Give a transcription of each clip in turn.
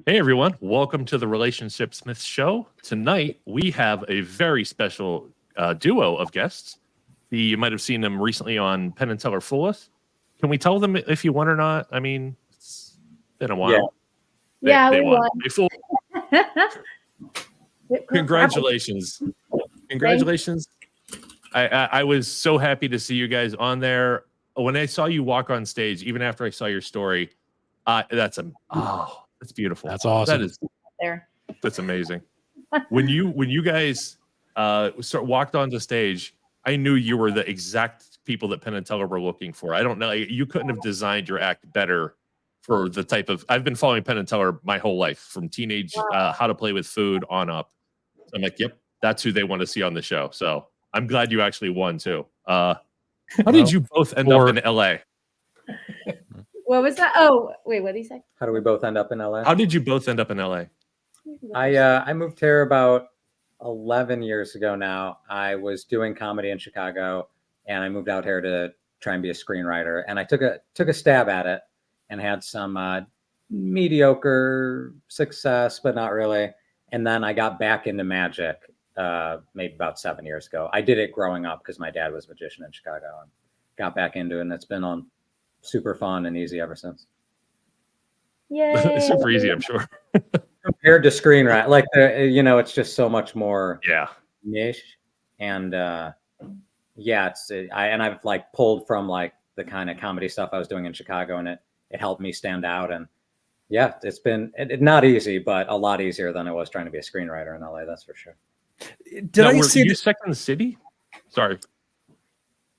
Hey everyone, welcome to the Relationship Smith Show. Tonight we have a very special duo of guests. You might have seen them recently on Penn and Teller Fool Us. Can we tell them if you won or not? I mean, it's been a while. Yeah, they we won. won. They fooled. Congratulations. Congratulations. I was so happy to see you guys on there. When I saw you walk on stage, even after I saw your story, that's beautiful. That's awesome. That is that's amazing. When you guys walked onto stage, I knew you were the exact people that Penn and Teller were looking for. I don't know, you couldn't have designed your act better for the type of. I've been following Penn and Teller my whole life, from teenage How to Play with Food on up. So I'm like, yep, that's who they want to see on the show. So I'm glad you actually won too. How did you both end up in LA? What was that? Oh, wait, what did he say? How do we both end up in LA? How did you both end up in LA? I moved here about 11 years ago now. I was doing comedy in Chicago, and I moved out here to try and be a screenwriter. And I took a stab at it and had some mediocre success, but not really. And then I got back into magic maybe about 7 years ago. I did it growing up because my dad was a magician in Chicago, and got back into it, and it's been on super fun and easy ever since. Yay. Super easy, I'm sure. Compared to screenwriting, like it's just so much more niche, and I've like pulled from like the kind of comedy stuff I was doing in Chicago, and it helped me stand out. And yeah, it's been not easy, but a lot easier than it was trying to be a screenwriter in LA. That's for sure. Were you Second City? Sorry.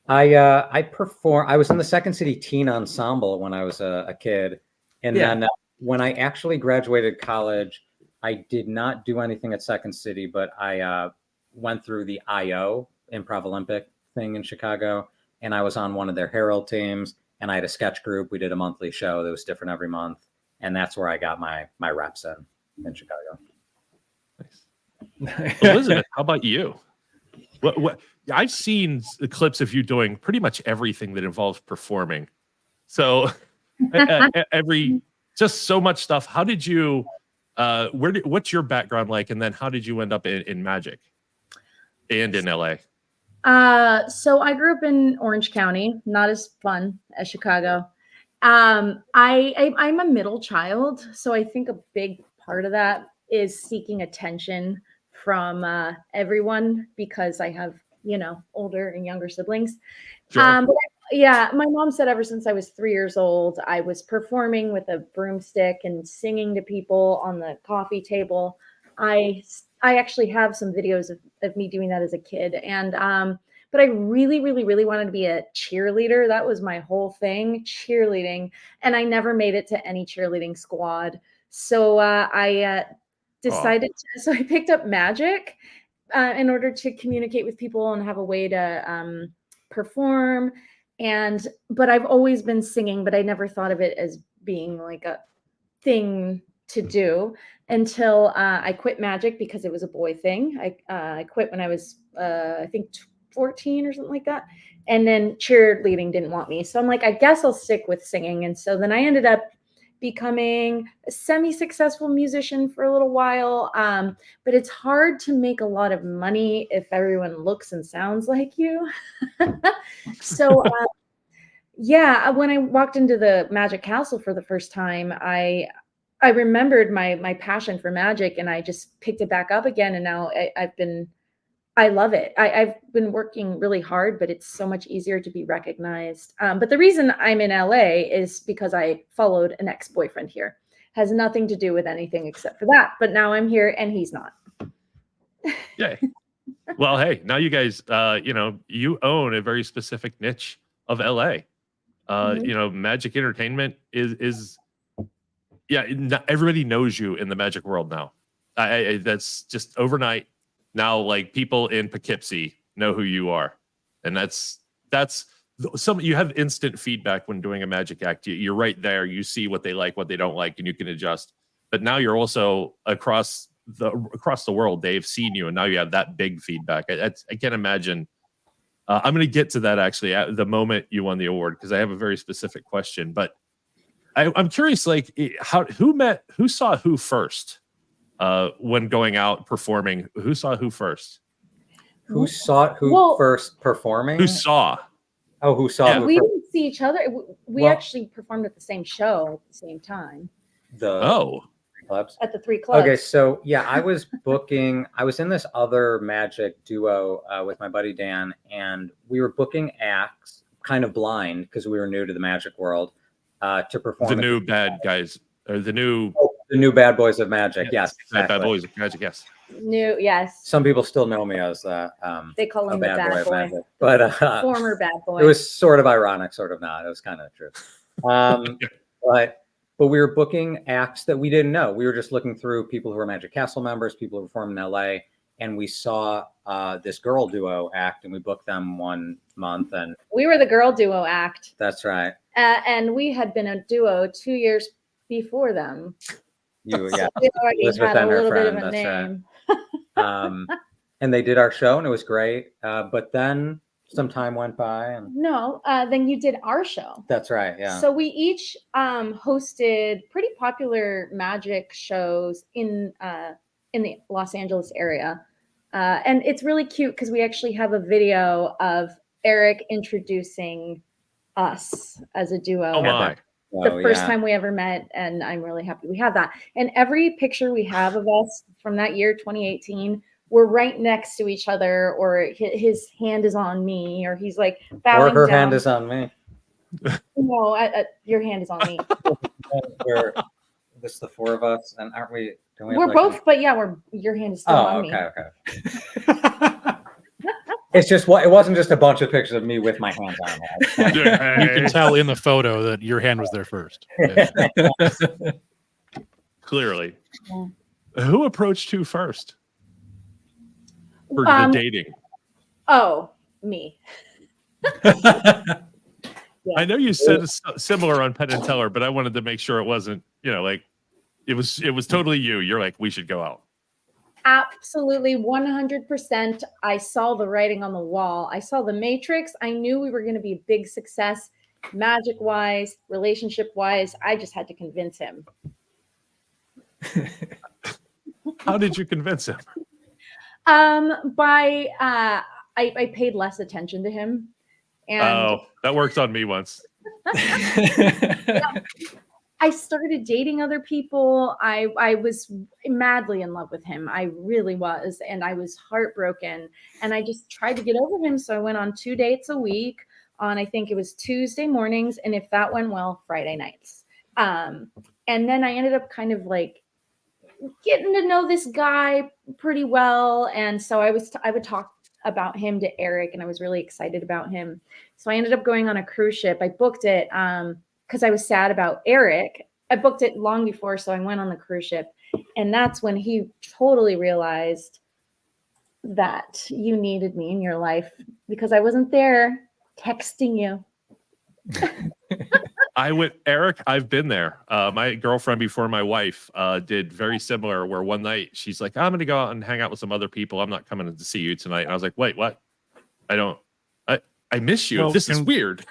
I performed. I was in the Second City Teen Ensemble when I was a kid, and then when I actually graduated college, I did not do anything at Second City, but I went through the IO Improv Olympic thing in Chicago, and I was on one of their Herald teams, and I had a sketch group. We did a monthly show that was different every month, and that's where I got my reps in Chicago. Nice. Elizabeth, how about you? What I've seen the clips of you doing pretty much everything that involves performing. So just so much stuff. How did you what's your background like, and then how did you end up in magic and in LA? So I grew up in Orange County, not as fun as Chicago. I'm a middle child, so I think a big part of that is seeking attention from everyone, because I have older and younger siblings. Sure. My mom said ever since I was 3 years old, I was performing with a broomstick and singing to people on the coffee table. I actually have some videos of me doing that as a kid. And but I really, really, really wanted to be a cheerleader. That was my whole thing, cheerleading. And I never made it to any cheerleading squad. So I decided so I picked up magic in order to communicate with people and have a way to perform. But I've always been singing, but I never thought of it as being like a thing to do until I quit magic because it was a boy thing. I quit when I was I think 14 or something like that. And then cheerleading didn't want me. So I'm like, I guess I'll stick with singing. And so then I ended up becoming a semi-successful musician for a little while. But it's hard to make a lot of money if everyone looks and sounds like you. So when I walked into the Magic Castle for the first time, I remembered my passion for magic, and I just picked it back up again. And now I love it. I've been working really hard, but it's so much easier to be recognized. But the reason I'm in LA is because I followed an ex-boyfriend here. Has nothing to do with anything except for that. But now I'm here and he's not. Yeah. Well, hey, now you guys, you own a very specific niche of LA. Magic entertainment is everybody knows you in the magic world now. That's just overnight. Now, like, people in Poughkeepsie know who you are, and that's you have instant feedback when doing a magic act. You're right there. You see what they like, what they don't like, and you can adjust. But now you're also across the world. They've seen you, and now you have that big feedback. I can't imagine. I'm going to get to that actually at the moment you won the award, because I have a very specific question. But I'm curious, like who saw who first when going out performing? Who saw who first? Who saw who first performing? Who saw? Oh, who saw who We first? didn't see each other. We actually performed at the same show at the same time. Clubs? At the 3 clubs. Okay, so yeah, I was in this other magic duo with my buddy Dan, and we were booking acts kind of blind because we were new to the magic world to perform. The new bad guys, or the new bad boys of magic. Yes, exactly. Bad boys of magic. Yes. Yes. Some people still know me as they call him the bad boy. Of magic, but former bad boy. It was sort of ironic, sort of not. It was kind of true. But we were booking acts that we didn't know. We were just looking through people who were Magic Castle members, people who performed in LA, and we saw this girl duo act, and we booked them 1 month. And we were the girl duo act. That's right. And we had been a duo 2 years before them. Yeah. So we already Elizabeth had a little bit of a that's name. Right. And they did our show, and it was great. But then some time went by, and then you did our show. That's right. Yeah. So we each hosted pretty popular magic shows in the Los Angeles area, and it's really cute because we actually have a video of Eric introducing us as a duo. Oh my! The first time we ever met, and I'm really happy we have that. And every picture we have of us from that year, 2018. We're right next to each other, or his hand is on me, or he's like bowing or her down. hand is on me. No, your hand is on me. This the 4 of us, and aren't we? We're both, but yeah, your hand is still on me. Okay. It's just it wasn't just a bunch of pictures of me with my hands on it. You can tell in the photo that your hand was there first. Yeah. Clearly. Yeah. Who approached who first? For the dating. Oh, me. I know you said similar on Penn and Teller, but I wanted to make sure it wasn't, like it was totally you. You're like, we should go out. Absolutely, 100%. I saw the writing on the wall. I saw the Matrix. I knew we were going to be a big success, magic-wise, relationship-wise. I just had to convince him. How did you convince him? I paid less attention to him. And that worked on me once. I started dating other people. I was madly in love with him. I really was. And I was heartbroken. And I just tried to get over him. So I went on 2 dates a week on, I think it was Tuesday mornings. And if that went well, Friday nights. And then I ended up kind of like getting to know this guy pretty well. And so I would talk about him to Eric, and I was really excited about him. So I ended up going on a cruise ship. I booked it because I was sad about Eric. I booked it long before, so I went on the cruise ship. And that's when he totally realized that you needed me in your life because I wasn't there texting you. Eric, I've been there. My girlfriend before my wife did very similar, where one night she's like, I'm going to go out and hang out with some other people. I'm not coming to see you tonight. And I was like, wait, what? I miss you. Well, this is weird.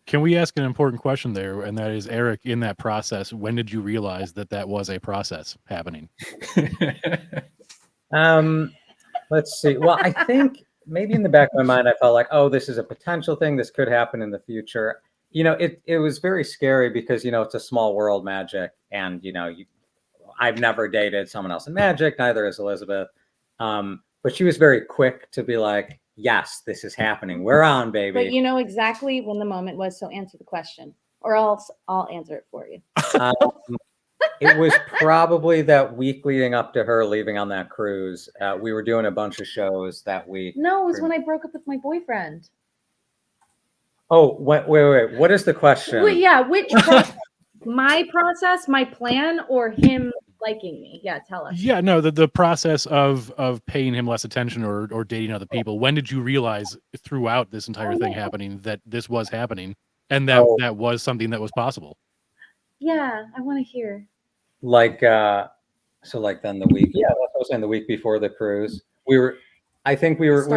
Can we ask an important question there? And that is, Eric, in that process, when did you realize that was a process happening? Let's see. Well, I think maybe in the back of my mind, I felt like, oh, this is a potential thing. This could happen in the future. It was very scary because, it's a small world, magic. And, I've never dated someone else in magic. Neither has Elizabeth. But she was very quick to be like, yes, this is happening. We're on, baby. But you know exactly when the moment was. So answer the question or else I'll answer it for you. It was probably that week leading up to her leaving on that cruise. We were doing a bunch of shows that week. No, it was when I broke up with my boyfriend. Oh, wait. What is the question? Well, yeah, which process? My process, my plan, or him liking me? Yeah, tell us. Yeah, no, the process of paying him less attention or dating other people. When did you realize throughout this entire thing happening that this was happening and that was something that was possible? Yeah, I want to hear. Like, so like then the week, that's what I was saying, the week before the cruise, we were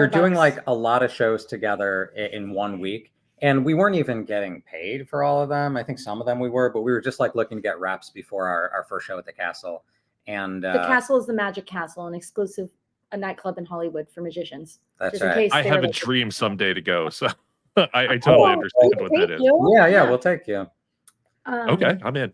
doing like a lot of shows together in 1 week. And we weren't even getting paid for all of them. I think some of them we were, but we were just like looking to get reps before our first show at the Castle. And The Castle is the Magic Castle, an exclusive a nightclub in Hollywood for magicians. that's Just in right. case I they have were a like- dream someday to go, so I totally understand what that Thank is. you. Yeah, we'll take you. Okay, I'm in.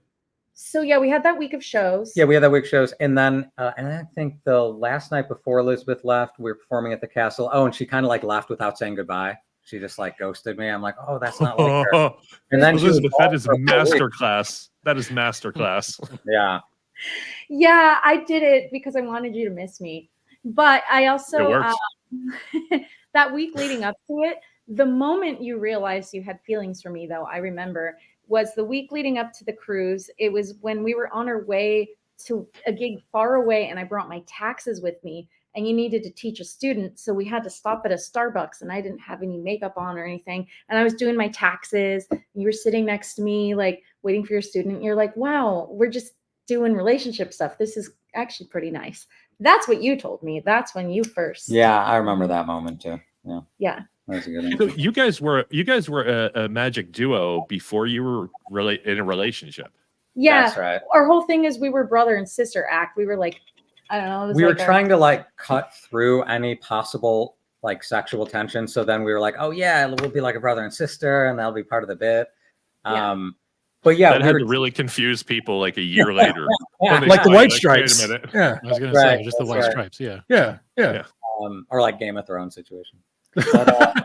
So yeah, we had that week of shows. Yeah, we had that week shows, and then I think the last night before Elizabeth left, we were performing at the Castle. Oh, and she kind of like left without saying goodbye. She just like ghosted me. I'm like, oh, that's not like her. And then Elizabeth, that is for a full week. masterclass. That is masterclass. Yeah. Yeah, I did it because I wanted you to miss me. But I also It works. that week leading up to it, the moment you realized you had feelings for me, though, I remember, was the week leading up to the cruise. It was when we were on our way to a gig far away, and I brought my taxes with me, and you needed to teach a student. So we had to stop at a Starbucks, and I didn't have any makeup on or anything. And I was doing my taxes. And you were sitting next to me, like waiting for your student. You're like, wow, we're just doing relationship stuff. This is actually pretty nice. That's what you told me. That's when you first. Yeah, I remember that moment too. Yeah. Yeah. That was a good So one. you guys were a magic duo before you were really in a relationship. Yeah. That's right. Our whole thing is we were brother and sister act. We were like, I don't know. It was We were like a- trying to like cut through any possible like sexual tension. So then we were like, oh yeah, we'll be like a brother and sister, and that'll be part of the bit. Yeah. But yeah, That we had were, to really confuse people like a year later. yeah, when they Like the saw White it, Stripes. Wait a minute. Yeah. I was gonna Right, say just the that's white right. stripes. Yeah. Yeah. or like Game of Thrones situation. But,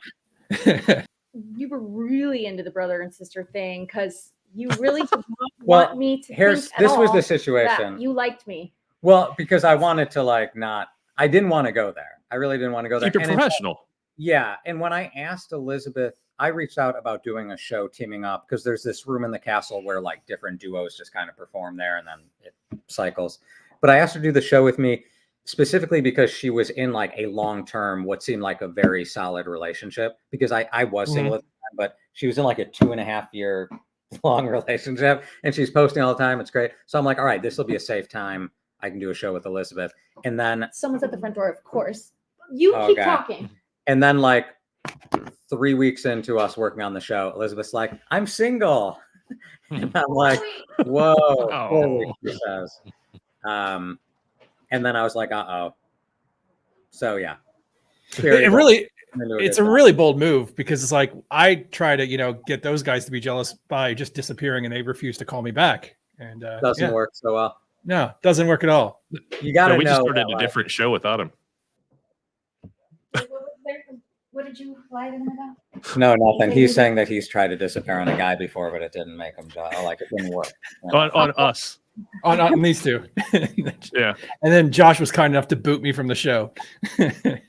you were really into the brother and sister thing because you really did not Well, want me to here's think at this was all the that situation. you liked me. Well, because I wanted to like not. I didn't want to go there. I really didn't want to go there. Keep it And in- professional. Yeah, and when I asked Elizabeth, I reached out about doing a show teaming up because there's this room in the Castle where like different duos just kind of perform there and then it cycles. But I asked her to do the show with me specifically because she was in like a long-term, what seemed like a very solid relationship because I was single at the time, but she was in like a 2.5 year long relationship and she's posting all the time. It's great. So I'm like, all right, this will be a safe time. I can do a show with Elizabeth. And then Someone's at the front door, of course. You Oh, keep God. talking. And then, like 3 weeks into us working on the show, Elizabeth's like, "I'm single," and I'm like, "Whoa!" Holy, she says. And then I was like, "Uh oh." So yeah, It really, into it's good a time. really bold move because it's like I try to, get those guys to be jealous by just disappearing, and they refuse to call me back. And doesn't yeah. work so well. No, doesn't work at all. You got to No, we just know. started that, a like, different show without him. What did you lie to him about? No, nothing. He's saying that he's tried to disappear on a guy before, but it didn't make him jealous. Like it didn't work. You know? On us. On these two. Yeah. And then Josh was kind enough to boot me from the show. That's what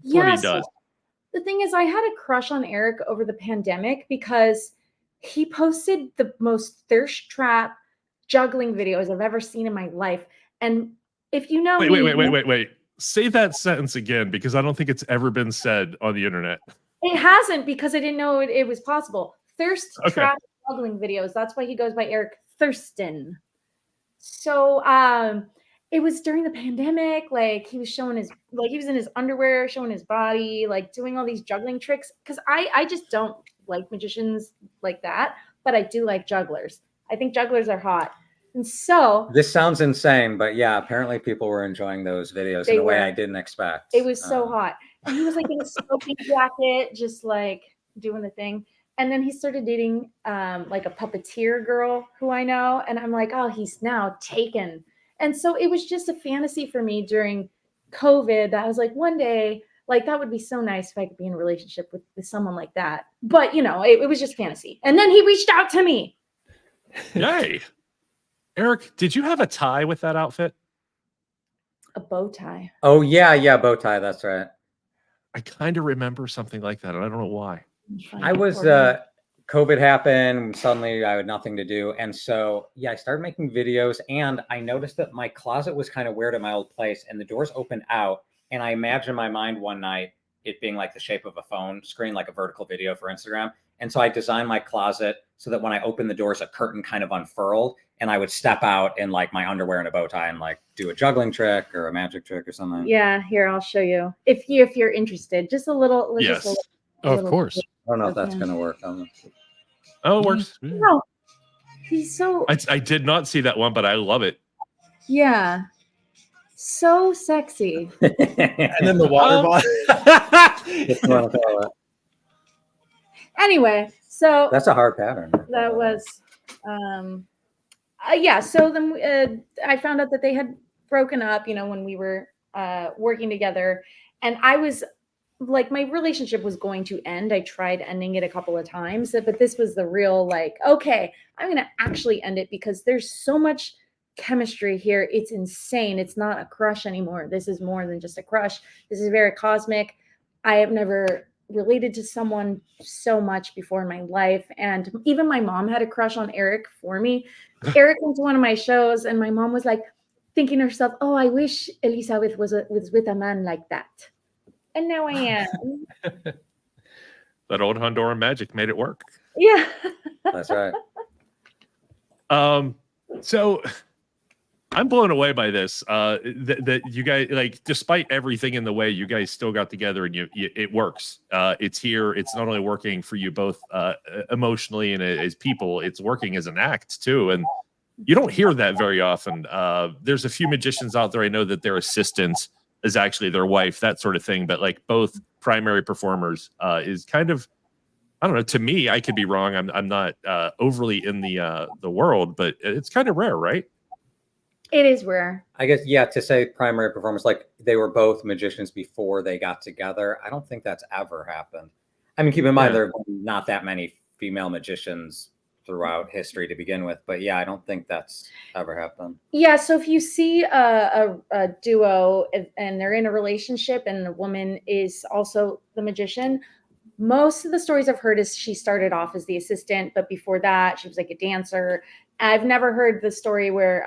Yeah, he does. the thing is, I had a crush on Eric over the pandemic because he posted the most thirst trap juggling videos I've ever seen in my life. And if you know me, Wait. Say that sentence again because I don't think it's ever been said on the internet. it hasn't because I didn't know it was possible. Thirst Okay. trap juggling videos. That's why he goes by Eric Thirstin. So it was during the pandemic, like he was showing his he was in his underwear, showing his body, like doing all these juggling tricks. Because I just don't like magicians like that, but I do like jugglers. I think jugglers are hot. And so This sounds insane, but yeah, apparently people were enjoying those videos They in a way were. I didn't expect. it was so hot. And he was like in a smoking jacket, just like doing the thing. And then he started dating like a puppeteer girl who I know. And I'm like, oh, he's now taken. And so it was just a fantasy for me during COVID that I was like, one day, like that would be so nice if I could be in a relationship with someone like that. But it was just fantasy. And then he reached out to me. Yay. Eric, did you have a tie with that outfit? A bow tie. Oh yeah, bow tie. That's right. I kind of remember something like that, and I don't know why. I was COVID happened, suddenly I had nothing to do. And so yeah, I started making videos and I noticed that my closet was kind of weird at my old place and the doors opened out. And I imagined in my mind one night it being like the shape of a phone screen, like a vertical video for Instagram. And so I designed my closet so that when I opened the doors, a curtain kind of unfurled and I would step out in like my underwear and a bow tie and like do a juggling trick or a magic trick or something. Yeah, here I'll show you if you're interested. Just a little. Yes. Of little course. I don't know if of that's him. going to work. Oh, it works. No, he's so I did not see that one, but I love it. yeah, so sexy. And then the water bottle. Anyway, so That's a hard pattern. that was yeah. So then I found out that they had broken up, you know, when we were working together, and I was like, my relationship was going to end. I tried ending it a couple of times, but this was the real, like, okay, I'm going to actually end it because there's so much chemistry here. It's insane. It's not a crush anymore. This is more than just a crush. This is very cosmic. I have never related to someone so much before in my life. And even my mom had a crush on Eric for me. Eric went to one of my shows and my mom was like thinking to herself, oh, I wish Elizabeth was with a man like that. And now I am. That old Honduran magic made it work. Yeah. That's right. So I'm blown away by this. That you guys, like, despite everything in the way, you guys still got together and it works. It's here. It's not only working for you both emotionally and as people, it's working as an act too. And you don't hear that very often. There's a few magicians out there. I know that their assistant is actually their wife, that sort of thing. But like both primary performers is kind of, I don't know. To me, I could be wrong. I'm not overly in the world, but it's kind of rare, right? It is rare. I guess, yeah, to say primary performers, like they were both magicians before they got together. I don't think that's ever happened. I mean, keep in mind, there are not that many female magicians throughout history to begin with, but yeah, I don't think that's ever happened. Yeah, so if you see a duo and they're in a relationship and the woman is also the magician, most of the stories I've heard is she started off as the assistant, but before that she was like a dancer. I've never heard the story where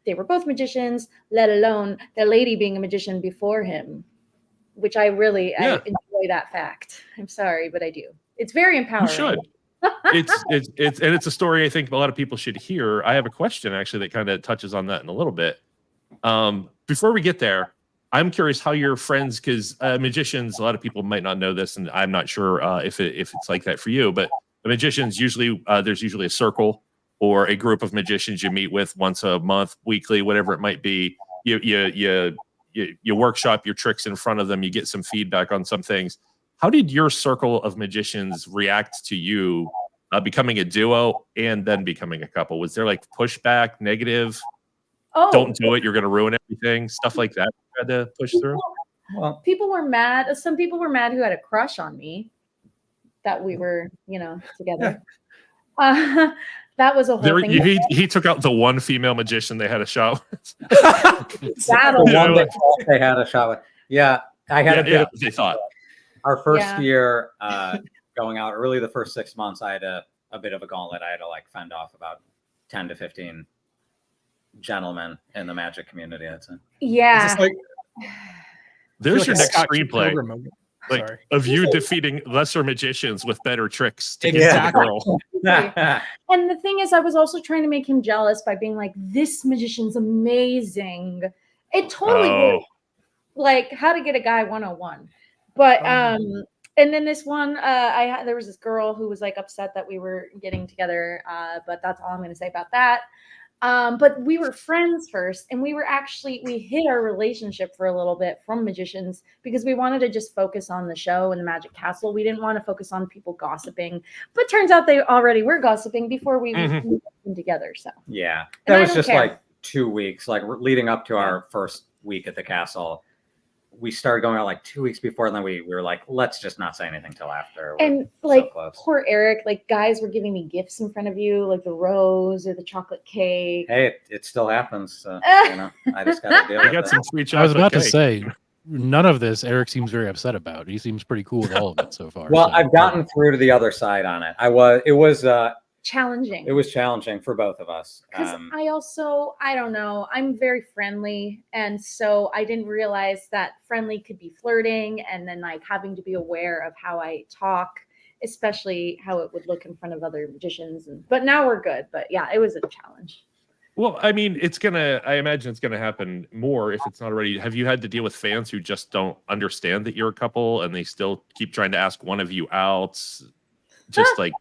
they were both magicians, let alone the lady being a magician before him, which I really I enjoy that fact. I'm sorry, but I do. It's very empowering. You should. It's a story I think a lot of people should hear. I have a question actually that kind of touches on that in a little bit. Before we get there, I'm curious how your friends, because magicians, a lot of people might not know this, and I'm not sure if it's like that for you, but the magicians usually there's usually a circle or a group of magicians you meet with once a month, weekly, whatever it might be. You workshop your tricks in front of them. You get some feedback on some things. How did your circle of magicians react to you becoming a duo and then becoming a couple? Was there like pushback, negative? Oh, don't do it, you're going to ruin everything, stuff like that you had to push through? Well, people were mad. Some people were mad who had a crush on me that we were, you know, together. That was a whole thing. He took out the one female magician they had a shot with. Battle. The one they had a shot with. Yeah, I had a bit of, they thought. Our first year going out, early the first 6 months, I had a bit of a gauntlet. I had to like fend off about 10 to 15 gentlemen in the magic community, I'd say. Yeah. There's your next screenplay. Like Sorry. of you defeating lesser magicians with better tricks to Exactly. get the girl. And the thing is, I was also trying to make him jealous by being like, this magician's amazing. It totally worked. Like how to get a guy 101. But and then this one, there was this girl who was like upset that we were getting together. But that's all I'm gonna say about that. But we were friends first, and we hid our relationship for a little bit from magicians because we wanted to just focus on the show and the Magic Castle. We didn't want to focus on people gossiping, but turns out they already were gossiping before we came together. So yeah, that was just like 2 weeks, like leading up to our first week at the castle. We started going out like 2 weeks before, and then we were like, let's just not say anything till after. And like poor Eric, like guys were giving me gifts in front of you, like the rose or the chocolate cake. Hey, it still happens. So, you know, I just got to deal with it. Some free chocolate I was about to cake. say, none of this Eric seems very upset about. He seems pretty cool with all of it so far. Well, so, I've gotten through to the other side on it. It was challenging. It was challenging for both of us. Because I don't know, I'm very friendly. And so I didn't realize that friendly could be flirting and then like having to be aware of how I talk, especially how it would look in front of other magicians. But now we're good. But yeah, it was a challenge. Well, I mean, I imagine it's gonna happen more if it's not already. Have you had to deal with fans who just don't understand that you're a couple and they still keep trying to ask one of you out? Just like,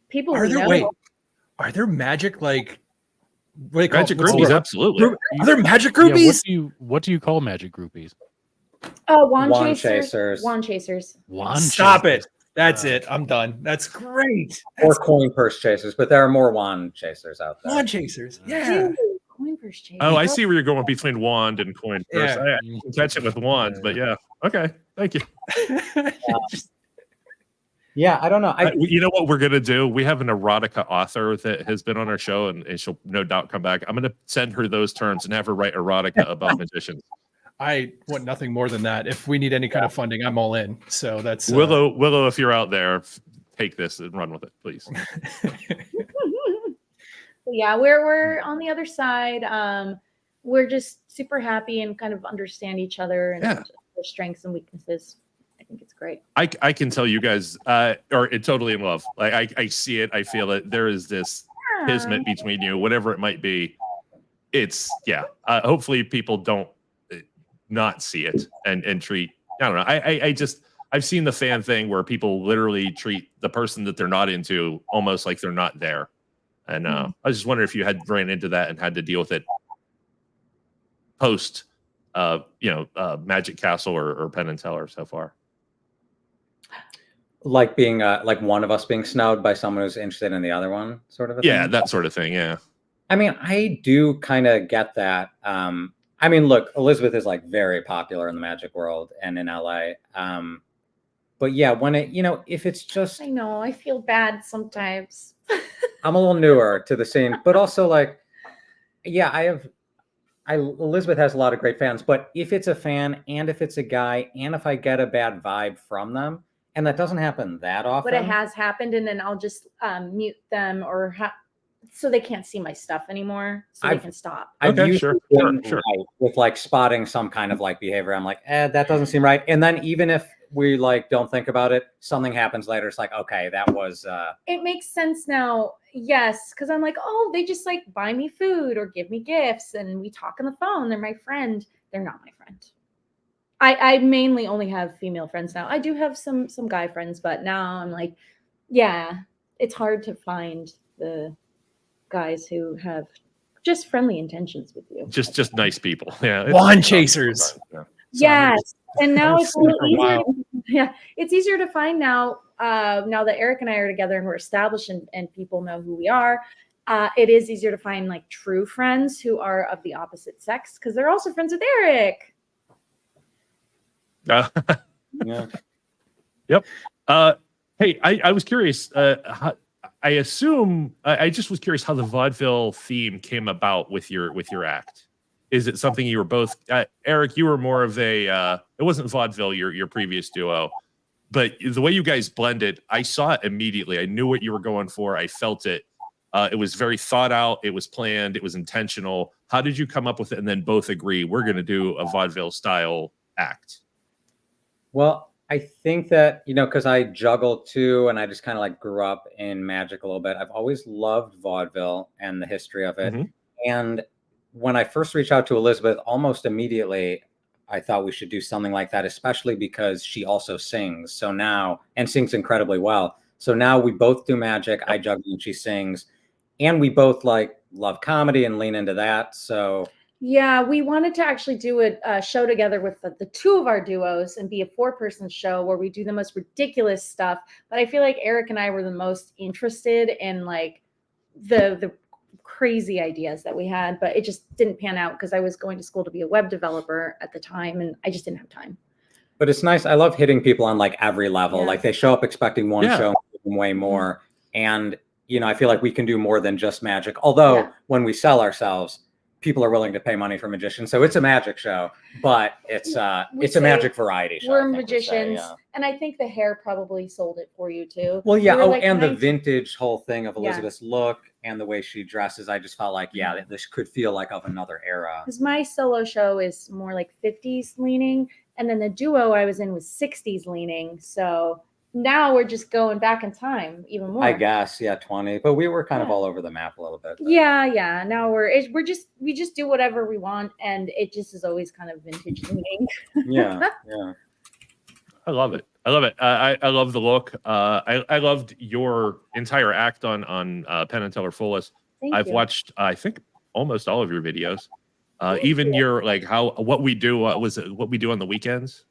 People Are we there know. are there magic like what do you call magic what's the groupies, word? absolutely. Are there magic Yeah, groupies? what do you call magic groupies? Wand Wand chasers. chasers. Wand chasers. Wand Stop chasers. it. That's it. I'm done. That's great. Or coin purse chasers, but there are more wand chasers out there. Wand chasers. Yeah. Dude, coin purse chasers. Oh, I see where you're going between wand and coin purse. Yeah. I can catch it with wands, but yeah. Okay, thank you. Yeah, I don't know. You know what we're gonna do? We have an erotica author that has been on our show, and she'll no doubt come back. I'm gonna send her those terms and have her write erotica about magicians. I want nothing more than that. If we need any kind of funding, I'm all in. So that's Willow, if you're out there, take this and run with it, please. Yeah, we're on the other side. We're just super happy and kind of understand each other and Yeah. their strengths and weaknesses. I think it's great. I can tell you guys are totally in love. Like I see it, I feel it. There is this kismet between you, whatever it might be. It's hopefully people don't not see it and treat. I don't know. I've seen the fan thing where people literally treat the person that they're not into almost like they're not there. And I was just wondering if you had ran into that and had to deal with it post, Magic Castle or Penn and Teller so far. Like being like one of us being snowed by someone who's interested in the other one, sort of a Yeah, thing. that sort of thing. Yeah. I mean, I do kind of get that. I mean, look, Elizabeth is like very popular in the magic world and in LA. But yeah, when it, if it's just, I know, I feel bad sometimes. I'm a little newer to the scene, but also like, yeah, Elizabeth has a lot of great fans, but if it's a fan and if it's a guy and if I get a bad vibe from them, and that doesn't happen that often. But it has happened, and then I'll just mute them or so they can't see my stuff anymore, so they can stop. I've Okay, usually sure. been right with like spotting some kind of like behavior. I'm like, that doesn't seem right. And then even if we like don't think about it, something happens later. It's like, okay, that was. It makes sense now. Yes, because I'm like, oh, they just like buy me food or give me gifts, and we talk on the phone. They're my friend. They're not my friend. I mainly only have female friends now. I do have some guy friends, but now I'm like, yeah, it's hard to find the guys who have just friendly intentions with you. Just nice people. Yeah. Wand chasers. Yeah. Yes, and now it's a little for a while. easier. Yeah, it's easier to find now. Now that Eric and I are together and we're established and people know who we are, it is easier to find like true friends who are of the opposite sex because they're also friends with Eric. Yeah. Yep. Hey, I was curious. I assume I just was curious how the vaudeville theme came about with your act. Is it something you were both? Eric, you were more of a. It wasn't vaudeville, your previous duo, but the way you guys blended, I saw it immediately. I knew what you were going for. I felt it. It was very thought out. It was planned. It was intentional. How did you come up with it, and then both agree we're going to do a vaudeville style act? Well, I think that, because I juggle too, and I just kind of like grew up in magic a little bit. I've always loved vaudeville and the history of it. Mm-hmm. And when I first reached out to Elizabeth, almost immediately, I thought we should do something like that, especially because she also sings. So now, and sings incredibly well. So now we both do magic. I juggle and she sings. And we both like love comedy and lean into that. So yeah, we wanted to actually do a show together with the two of our duos and be a 4-person show where we do the most ridiculous stuff. But I feel like Eric and I were the most interested in like the crazy ideas that we had, but it just didn't pan out because I was going to school to be a web developer at the time and I just didn't have time. But it's nice. I love hitting people on like every level. Yeah. Like they show up expecting one show and way more. And, I feel like we can do more than just magic. Although when we sell ourselves, people are willing to pay money for magicians. So it's a magic show, but it's a magic variety show. We're magicians. And I think the hair probably sold it for you too. Well, yeah. And the vintage whole thing of Elizabeth's look and the way she dresses. I just felt like, this could feel like of another era. Because my solo show is more like 50s leaning. And then the duo I was in was 60s leaning. So now we're just going back in time even more. I guess, yeah, 20. But we were kind of Yeah. all over the map a little bit. But. Yeah. Now we just do whatever we want, and it just is always kind of vintage leaning. Yeah. I love it. I love it. I love the look. I loved your entire act on Penn and Teller Fullest. Thank I've you. watched, I think, almost all of your videos. Even your like what we do what we do on the weekends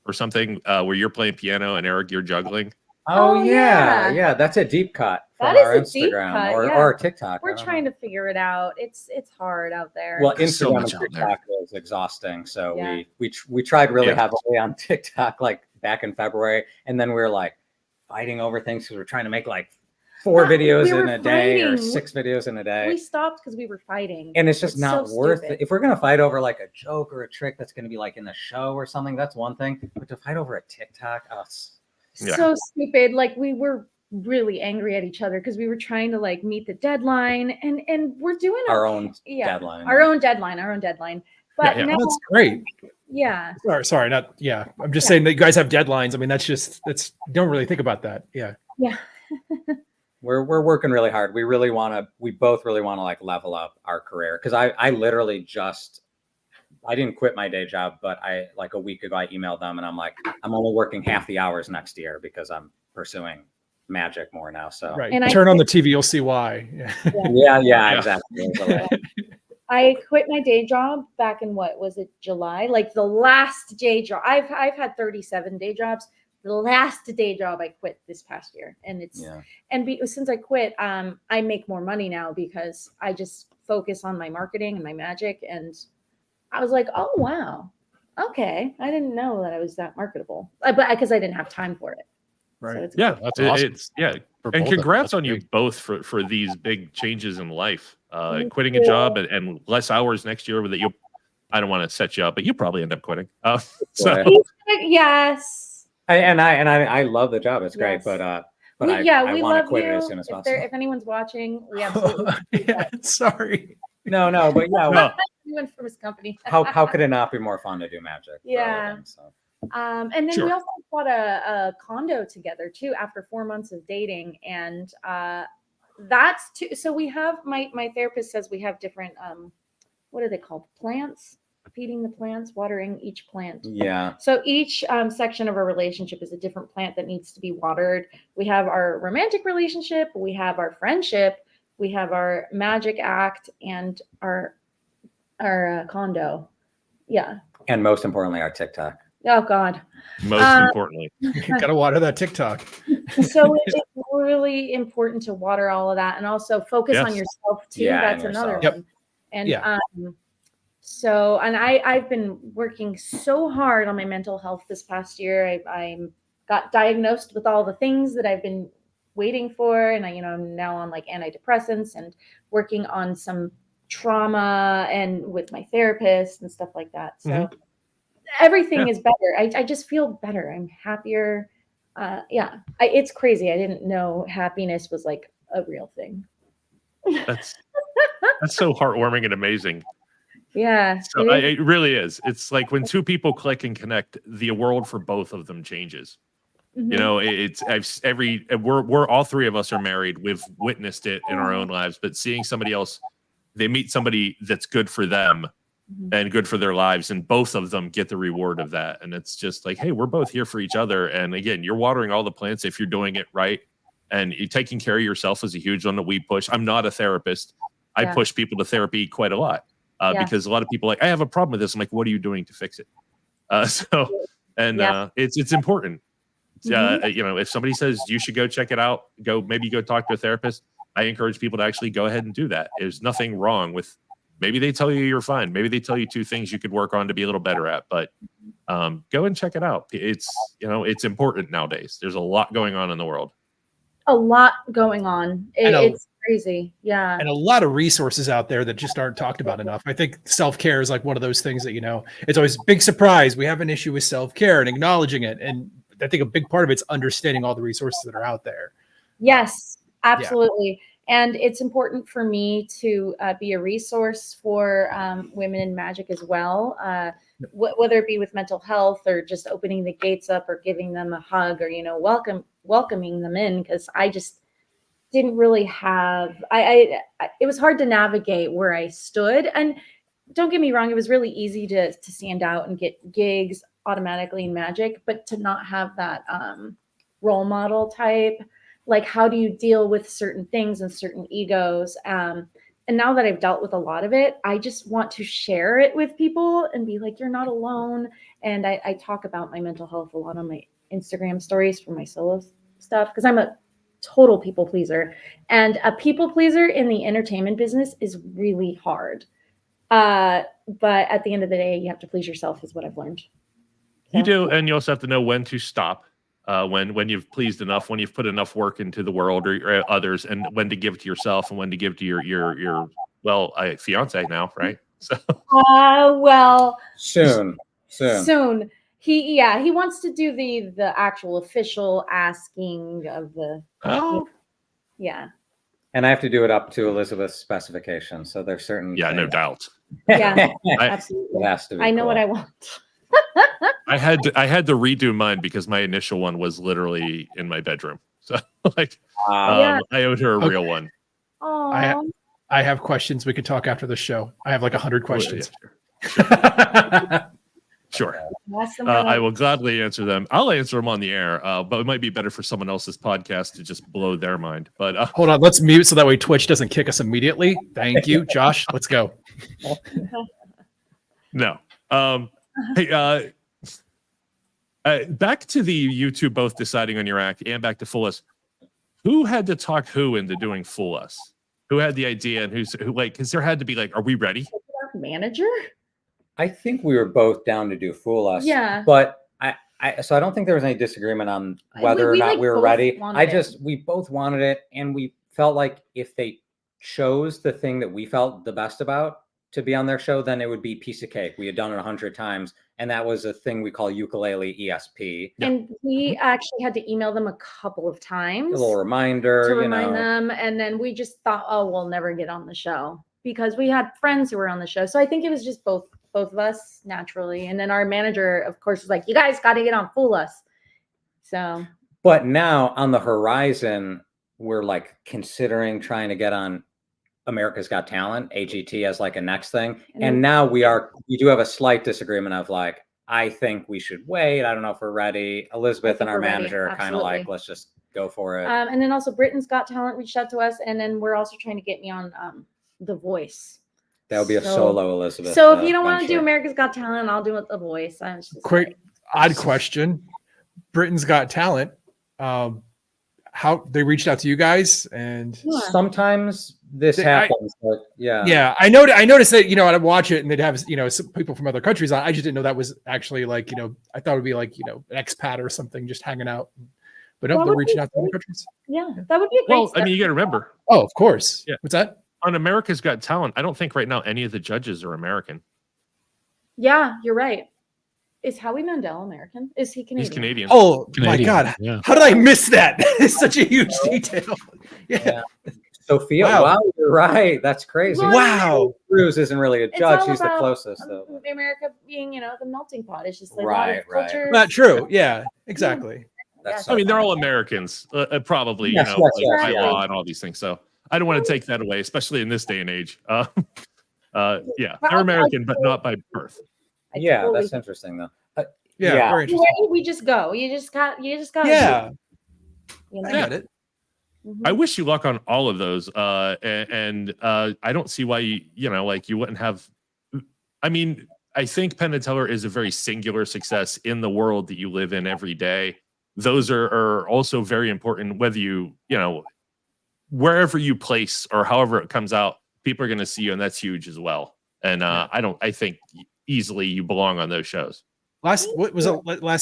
or something where you're playing piano and Eric, you're juggling. Oh, yeah. yeah. That's a deep cut from That is our a deep Instagram cut, or yeah. our TikTok. We're trying to figure it out. It's hard out there. Well, There's so Instagram much and out there. TikTok is exhausting. So Yeah. we tried really Yeah. heavily on TikTok like back in February, and then we were like fighting over things because we're trying to make like 4 videos in a day or 6 videos in a day. We stopped because we were fighting. And it's just not so worth stupid. it. If we're gonna fight over like a joke or a trick that's gonna be like in the show or something, that's one thing. But to fight over a TikTok, Yeah. So stupid. Like we were really angry at each other because we were trying to like meet the deadline, and we're doing our okay. own deadline. Our own deadline. But Yeah. now, That's great. yeah. Sorry, not yeah. I'm just saying that you guys have deadlines. I mean, that's you don't really think about that. Yeah. We're working really hard. We both really want to like level up our career. Cause I literally I didn't quit my day job, but like a week ago I emailed them and I'm like, I'm only working half the hours next year because I'm pursuing magic more now. So Right. And Turn on the TV, you'll see why. Yeah. yeah, exactly. I quit my day job back in what was it, July? Like the last day job. I've had 37 day jobs. The last day job I quit this past year, and since I quit, I make more money now because I just focus on my marketing and my magic. And I was like, oh wow, okay, I didn't know that I was that marketable, but because I didn't have time for it. Right. So it's Yeah, That's awesome. It's For both and of congrats them. on you That's both for these big changes in life. Thank Quitting a you. job and less hours next year that I don't want to set you up, but you probably end up quitting. So Yes. I love the job. It's great, Yes. but I we want to love quit you. it as soon as If possible. if anyone's watching, we absolutely Yeah, sorry. No, but yeah, No. anyone from his company. how could it not be more fun to do magic? for a Yeah. living, so. And then Sure. we also bought a condo together too after 4 months of dating, and that's too. So we have my therapist says we have different what are they called? Plants. Feeding the plants, watering each plant. Yeah. So each section of our relationship is a different plant that needs to be watered. We have our romantic relationship, we have our friendship, we have our magic act, and our condo. Yeah. And most importantly, our TikTok. Oh God. most importantly, Gotta water that TikTok. So it's really important to water all of that, and also focus on Yes. yourself too. Yeah, That's and another yourself. one. And Yeah. so, and I've been working so hard on my mental health this past year. I got diagnosed with all the things that I've been waiting for, and I'm now on like antidepressants and working on some trauma and with my therapist and stuff like that. So everything is better. I just feel better. I'm happier. It's crazy. I didn't know happiness was like a real thing. that's so heartwarming and amazing. Yeah, So it really is. It's like when two people click and connect, the world for both of them changes. Mhm. You know, we're all three of us are married. We've witnessed it in our own lives, but seeing somebody else, they meet somebody that's good for them and good for their lives, and both of them get the reward of that. And it's just like, hey, we're both here for each other. And again, you're watering all the plants if you're doing it right, and you're taking care of yourself is a huge one that we push. I'm not a therapist. I push people to therapy quite a lot. Because a lot of people are like, I have a problem with this. I'm like, what are you doing to fix it? It's important. If somebody says you should go check it out, maybe go talk to a therapist. I encourage people to actually go ahead and do that. There's nothing wrong with, maybe they tell you you're fine. Maybe they tell you 2 things you could work on to be a little better at, but go and check it out. It's important nowadays. There's a lot going on in the world. A lot going on. It's crazy. Yeah. And a lot of resources out there that just aren't talked about enough. I think self-care is like one of those things that, it's always a big surprise. We have an issue with self-care and acknowledging it. And I think a big part of it's understanding all the resources that are out there. Yes, absolutely. Yeah. And it's important for me to be a resource for women in magic as well. whether it be with mental health or just opening the gates up or giving them a hug or, welcoming them in. Cause I just didn't really have, it was hard to navigate where I stood. And don't get me wrong, it was really easy to stand out and get gigs automatically in magic, but to not have that role model type, like how do you deal with certain things and certain egos? And now that I've dealt with a lot of it, I just want to share it with people and be like, you're not alone. And I talk about my mental health a lot on my Instagram stories for my solo stuff, because I'm a total people pleaser. And a people pleaser in the entertainment business is really hard. But at the end of the day, you have to please yourself is what I've learned. So. You do, and you also have to know when to stop. When you've pleased enough, when you've put enough work into the world or others, and when to give to yourself and when to give to your fiance now, right? So well, soon. He wants to do the actual official asking of the yeah. And I have to do it up to Elizabeth's specifications. So there's certain no doubt. Yeah, absolutely. It has to be I know cool. what I want. I had to redo mine because my initial one was literally in my bedroom. So I owed her a real one. Oh, I have questions. We could talk after the show. I have like 100 questions. Sure. I will gladly answer them. I'll answer them on the air, but it might be better for someone else's podcast to just blow their mind. But hold on, let's mute so that way Twitch doesn't kick us immediately. Thank you, Josh. Let's go. No. Hey, back to the you two both deciding on your act and back to Fool Us. Who had to talk who into doing Fool Us? Who had the idea and who because there had to be are we ready? Manager? I think we were both down to do Fool Us. Yeah. But so I don't think there was any disagreement on whether or not we were ready. We both wanted it, and we felt like if they chose the thing that we felt the best about to be on their show, then it would be piece of cake. We had done it 100 times, and that was a thing we call ukulele ESP. And we actually had to email them a couple of times. A little reminder. To remind them. And then we just thought, oh, we'll never get on the show because we had friends who were on the show. So I think it was just both of us naturally. And then our manager, of course, was like, you guys got to get on Fool Us. So. But now on the horizon, we're considering trying to get on America's Got Talent, AGT, as a next thing. And now we do have a slight disagreement of I think we should wait. I don't know if we're ready. Elizabeth and our manager are kind of let's just go for it. And then also Britain's Got Talent reached out to us. And then we're also trying to get me on The Voice. That would be a solo Elizabeth. So if you don't want to do America's Got Talent, I'll do it The Voice. I'm just quick odd question. Britain's Got Talent. How they reached out to you guys, and sometimes this happens. I noticed that I watch it and they'd have some people from other countries on. I just didn't know that was actually I thought it would be an expat or something just hanging out. But no, they're reaching out to other countries. Yeah, that would be a great. Well, I mean, you got to remember. Oh, of course. Yeah. What's that? On America's Got Talent, I don't think right now any of the judges are American. Yeah, you're right. Is Howie Mandel American? Is he Canadian? He's Canadian. Oh, Canadian. My God. Yeah. How did I miss that? It's such a huge detail. Yeah. Sophia, wow, you're right. That's crazy. Wow. Cruz isn't really a judge. She's the closest, though. America being, the melting pot. It's just right. Not true. Yeah, exactly. That's I mean, they're all Americans, probably, by law and all these things. So I don't want to take that away, especially in this day and age. They're American, but not by birth. That's interesting though. Very interesting. We just go. You just got. Yeah. I got it. I wish you luck on all of those. And I don't see why you wouldn't have. I mean, I think Penn and Teller is a very singular success in the world that you live in every day. Those are also very important. Whether wherever you place or however it comes out, people are going to see you, and that's huge as well. And I think easily you belong on those shows. Last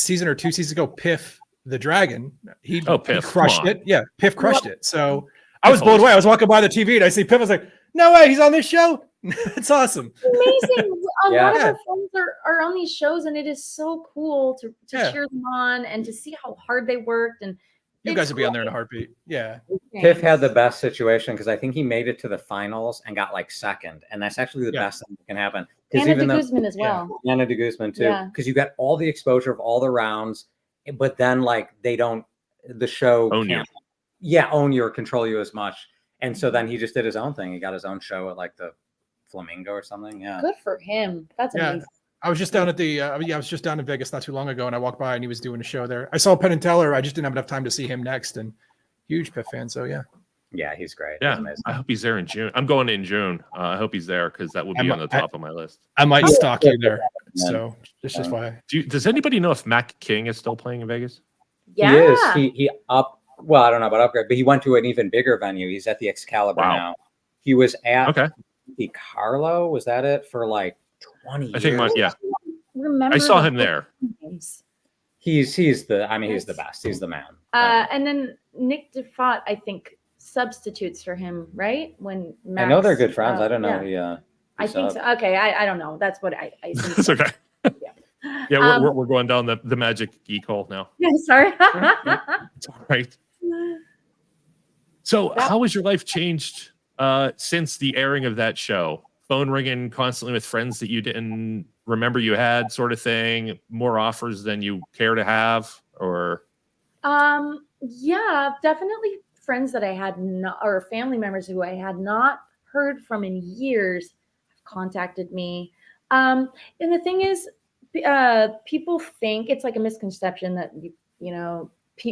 season or 2 seasons ago, Piff the Dragon, he Piff crushed it. Yeah, Piff crushed it. So I was blown away. I was walking by the TV and I see Piff. I was like, no way, he's on this show. It's awesome. Amazing. A lot of our friends are on these shows, and it is so cool to cheer them on and to see how hard they worked. And You guys would be on there in a heartbeat. Yeah. Piff had the best situation because I think he made it to the finals and got like second, and that's actually the best thing that can happen. Because Anna de Guzman as well. Anna de Guzman too, because you got all the exposure of all the rounds, but then like the show can't own you or control you as much, and so then he just did his own thing. He got his own show at like the Flamingo or something. Yeah, good for him. That's amazing. I was just down at the I was just down in Vegas not too long ago, and I walked by and he was doing a show there. I saw Penn and Teller. I just didn't have enough time to see him next, and huge Piff fan. So yeah, he's great. Yeah, I hope he's there in June. I'm going in June. I hope he's there because that would be on the top of my list. I might stalk you there. So it's just why. Does anybody know if Mac King is still playing in Vegas? Yeah, he is. He up. Well, I don't know about upgrade, but he went to an even bigger venue. He's at the Excalibur now. He was at the Carlo. Was that it for like 20 years? I think. Remember I saw him there. He's the best. He's the man. And then Nick DeFont, I think, substitutes for him, right? When Max, I know they're good friends. I don't know. Yeah. I think so. Okay, I don't know. That's what I think. That's okay. Yeah, we're going down the magic geek hole now. Yeah, sorry. It's all right. So, how has your life changed since the airing of that show? Phone ringing constantly with friends that you didn't remember you had, sort of thing. More offers than you care to have, or? Yeah, definitely friends that I had not, or family members who I had not heard from in years have contacted me. And the thing is, people think it's like a misconception that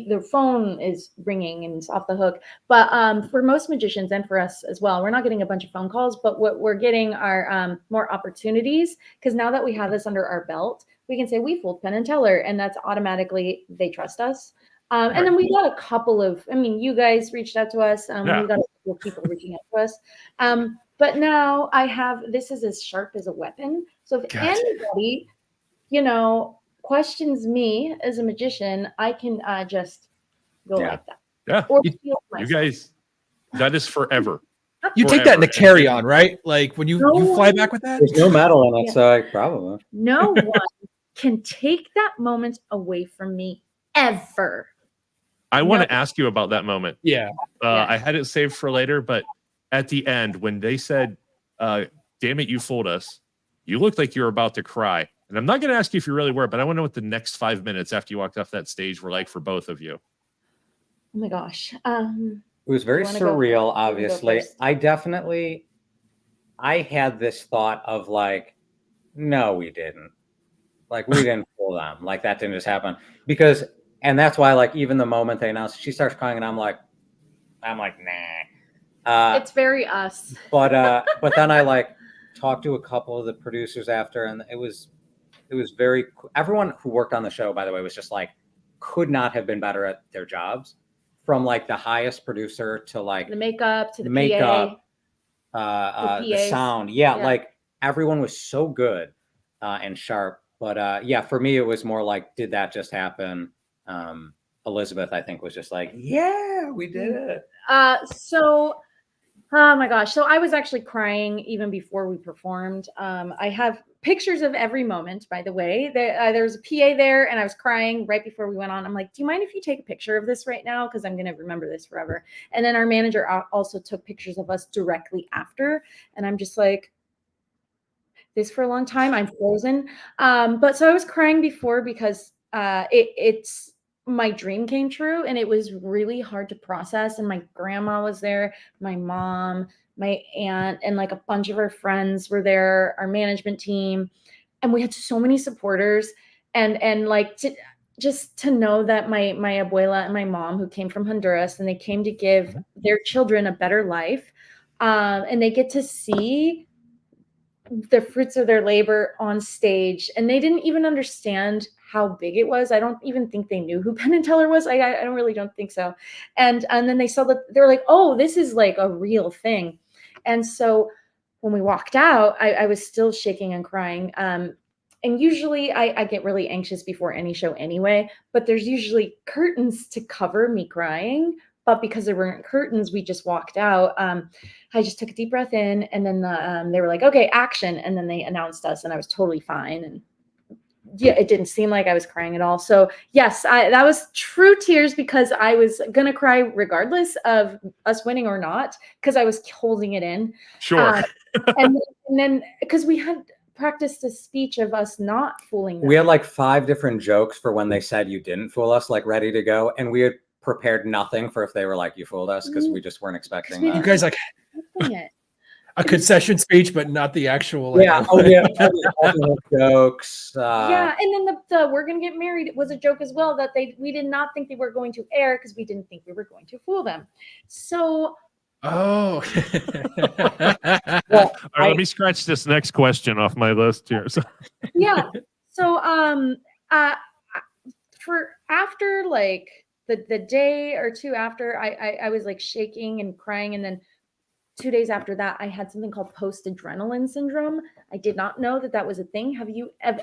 their phone is ringing and it's off the hook. But for most magicians and for us as well, we're not getting a bunch of phone calls, but what we're getting are more opportunities, because now that we have this under our belt, we can say we fooled Penn and Teller, and that's automatically they trust us. And then we got a couple of, you guys reached out to us. We got a couple of people reaching out to us. But now I have, this is as sharp as a weapon. So if anybody, questions me as a magician, I can just go like that. Yeah. Or you guys, that is forever. You take that in the carry-on, right? Like when you fly back with that? There's no metal in it, so probably. No one can take that moment away from me ever. I want to ask you about that moment. Yeah. I had it saved for later, but at the end, when they said, damn it, you fooled us, you looked like you were about to cry. And I'm not going to ask you if you really were, but I want to know what the next 5 minutes after you walked off that stage were like for both of you. Oh my gosh. It was very surreal, obviously. I had this thought of like, no, we didn't. Like, we didn't fool them. Like, that didn't just happen. And that's why, like, even the moment they announced, she starts crying, and I'm like, nah. It's very us. But then I like talked to a couple of the producers after, and it was very. Everyone who worked on the show, by the way, was just like could not have been better at their jobs. From like the highest producer to like the makeup to the makeup, the sound, like everyone was so good and sharp. But for me, it was more like, did that just happen? Elizabeth, I think, was just like, yeah, we did it. Oh my gosh. So I was actually crying even before we performed. I have pictures of every moment, by the way. There was a PA there and I was crying right before we went on. I'm like, do you mind if you take a picture of this right now? Because I'm going to remember this forever. And then our manager also took pictures of us directly after. And I'm just like, this for a long time. I'm frozen. But so I was crying before because it's my dream came true, and it was really hard to process. And my grandma was there, my mom, my aunt, and like a bunch of our friends were there, our management team, and we had so many supporters. And like just to know that my abuela and my mom, who came from Honduras, and they came to give their children a better life, and they get to see the fruits of their labor on stage, and they didn't even understand how big it was. I don't even think they knew who Penn and Teller was. I don't think so. And then they saw that, they're like, oh, this is like a real thing. And so when we walked out, I was still shaking and crying. And usually I get really anxious before any show anyway, but there's usually curtains to cover me crying. But because there weren't curtains, we just walked out. I just took a deep breath in, and then they were like, okay, action. And then they announced us, and I was totally fine. And yeah, it didn't seem like I was crying at all. So yes, that was true tears because I was gonna cry regardless of us winning or not, because I was holding it in. Sure. And then because we had practiced a speech of us not fooling them. We had like 5 different jokes for when they said you didn't fool us, like ready to go, and we had prepared nothing for if they were like you fooled us, because we just weren't expecting that. You guys like a concession speech, but not the actual. Like, Yeah. Oh yeah. Jokes. Yeah, and then the "we're gonna get married" was a joke as well that we did not think they were going to air because we didn't think we were going to fool them. So. Oh. Well, All right, let me scratch this next question off my list here. So. Yeah. So for after like the day or two after, I was like shaking and crying, and then 2 days after that, I had something called post-adrenaline syndrome. I did not know that was a thing. Have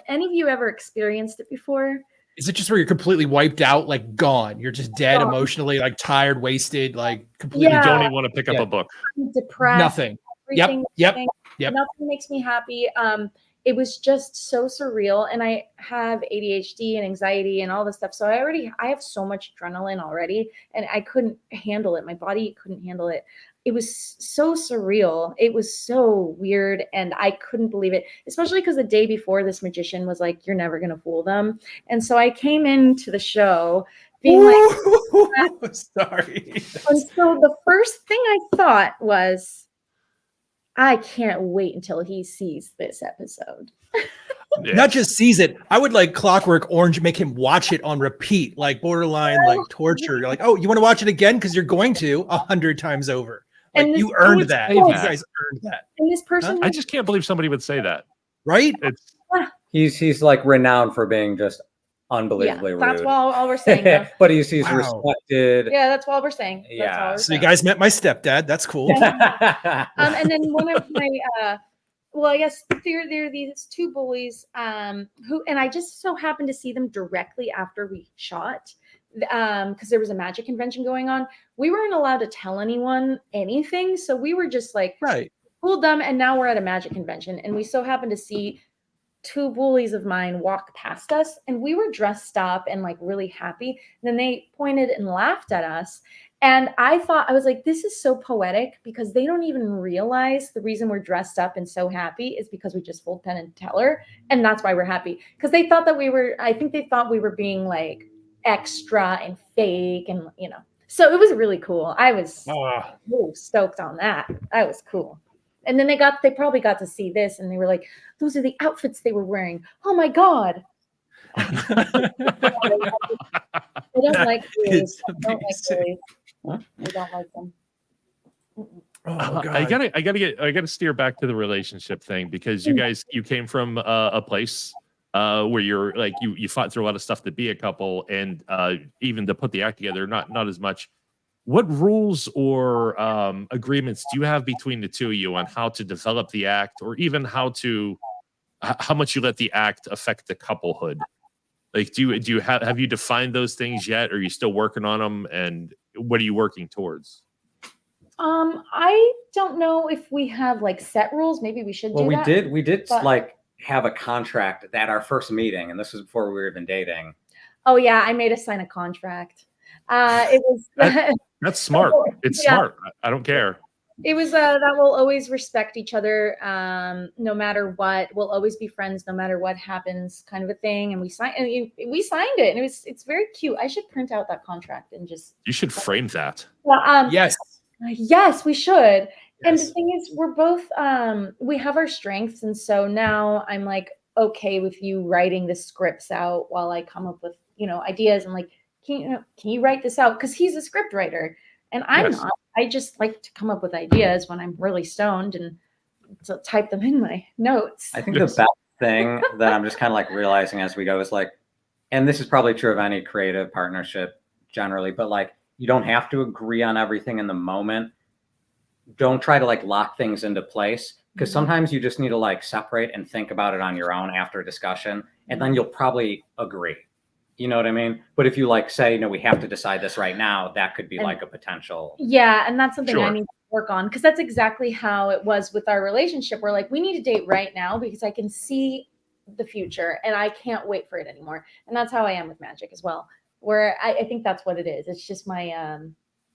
any of you ever experienced it before? Is it just where you're completely wiped out, like gone? You're just dead emotionally, like tired, wasted, like completely. You don't even want to pick up a book. I'm depressed. Nothing. Yep. Nothing makes me happy. It was just so surreal, and I have ADHD and anxiety and all this stuff. So I have so much adrenaline already, and I couldn't handle it. My body couldn't handle it. It was so surreal. It was so weird, and I couldn't believe it, especially because the day before this magician was like, "You're never going to fool them." And so I came into the show being like, sorry. And so the first thing I thought was, I can't wait until he sees this episode. Yeah. Not just sees it. I would like Clockwork Orange make him watch it on repeat, like borderline, like torture. You're like, oh, you want to watch it again? Because you're going to 100 times over. Like And you earned that. You that. guys earned that. And this person, I just can't believe somebody would say that. Right? It's He's like renowned for being just unbelievably rude. That's all we're saying. But he's Wow. respected. Yeah, that's all we're saying. That's Yeah. all we're So saying. you guys met my stepdad. That's cool. And then one of my well, I guess there are these 2 bullies who, and I just so happened to see them directly after we shot, because there was a magic convention going on. We weren't allowed to tell anyone anything, so we were just like, Right. fooled them, and now we're at a magic convention, and we so happened to see 2 bullies of mine walk past us, and we were dressed up and like really happy. And then they pointed and laughed at us. And I was like, this is so poetic, because they don't even realize the reason we're dressed up and so happy is because we just fooled Penn and Teller. And that's why we're happy. Because they thought that I think they thought we were being like extra and fake, and so it was really cool. I was stoked on that. That was cool. And then they probably got to see this, and they were like, those are the outfits they were wearing. Oh my God. I don't like these. I don't like them. Oh, God. I gotta steer back to the relationship thing, because you came from a place where you're like you fought through a lot of stuff to be a couple, and even to put the act together, not as much. What rules or agreements do you have between the 2 of you on how to develop the act, or even how much you let the act affect the couplehood? Like, do you have you defined those things yet? Or are you still working on them? And what are you working towards? I don't know if we have like set rules. Maybe we should do that. We did like have a contract at our first meeting, and this was before we were even dating. Oh yeah, I made us sign a contract. It was that's smart. It's smart. I don't care. It was that we'll always respect each other, no matter what. We'll always be friends, no matter what happens, kind of a thing. And we signed it, and it's very cute. I should print out that contract and just. You should frame that. Well, yes. Yes, we should. Yes. And the thing is, we're both we have our strengths, and so now I'm like okay with you writing the scripts out while I come up with ideas, and like can you write this out, because he's a script writer and I'm not. I just like to come up with ideas when I'm really stoned and to type them in my notes. I think the best thing that I'm just kind of like realizing as we go is like, and this is probably true of any creative partnership generally, but like you don't have to agree on everything in the moment. Don't try to like lock things into place, because sometimes you just need to like separate and think about it on your own after a discussion, and then you'll probably agree. You know what I mean? But if you like say, no, we have to decide this right now, that could be like a potential. Yeah. And that's something I Sure. need to work on, because that's exactly how it was with our relationship. We're like, we need to date right now, because I can see the future, and I can't wait for it anymore. And that's how I am with magic as well, where I think that's what it is. It's just my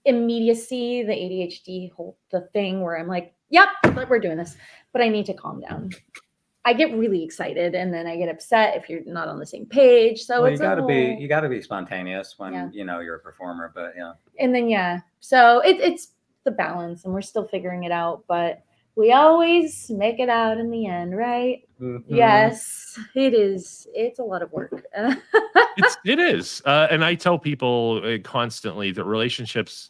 immediacy, the ADHD whole the thing where I'm like, yep, we're doing this, but I need to calm down. I get really excited and then I get upset if you're not on the same page. So Well, it's you gotta be spontaneous when Yeah. you know you're a performer, but yeah. And then so it's the balance, and we're still figuring it out, but we always make it out in the end, right? Mm-hmm. Yes, it is. It's a lot of work. It is. And I tell people constantly that relationships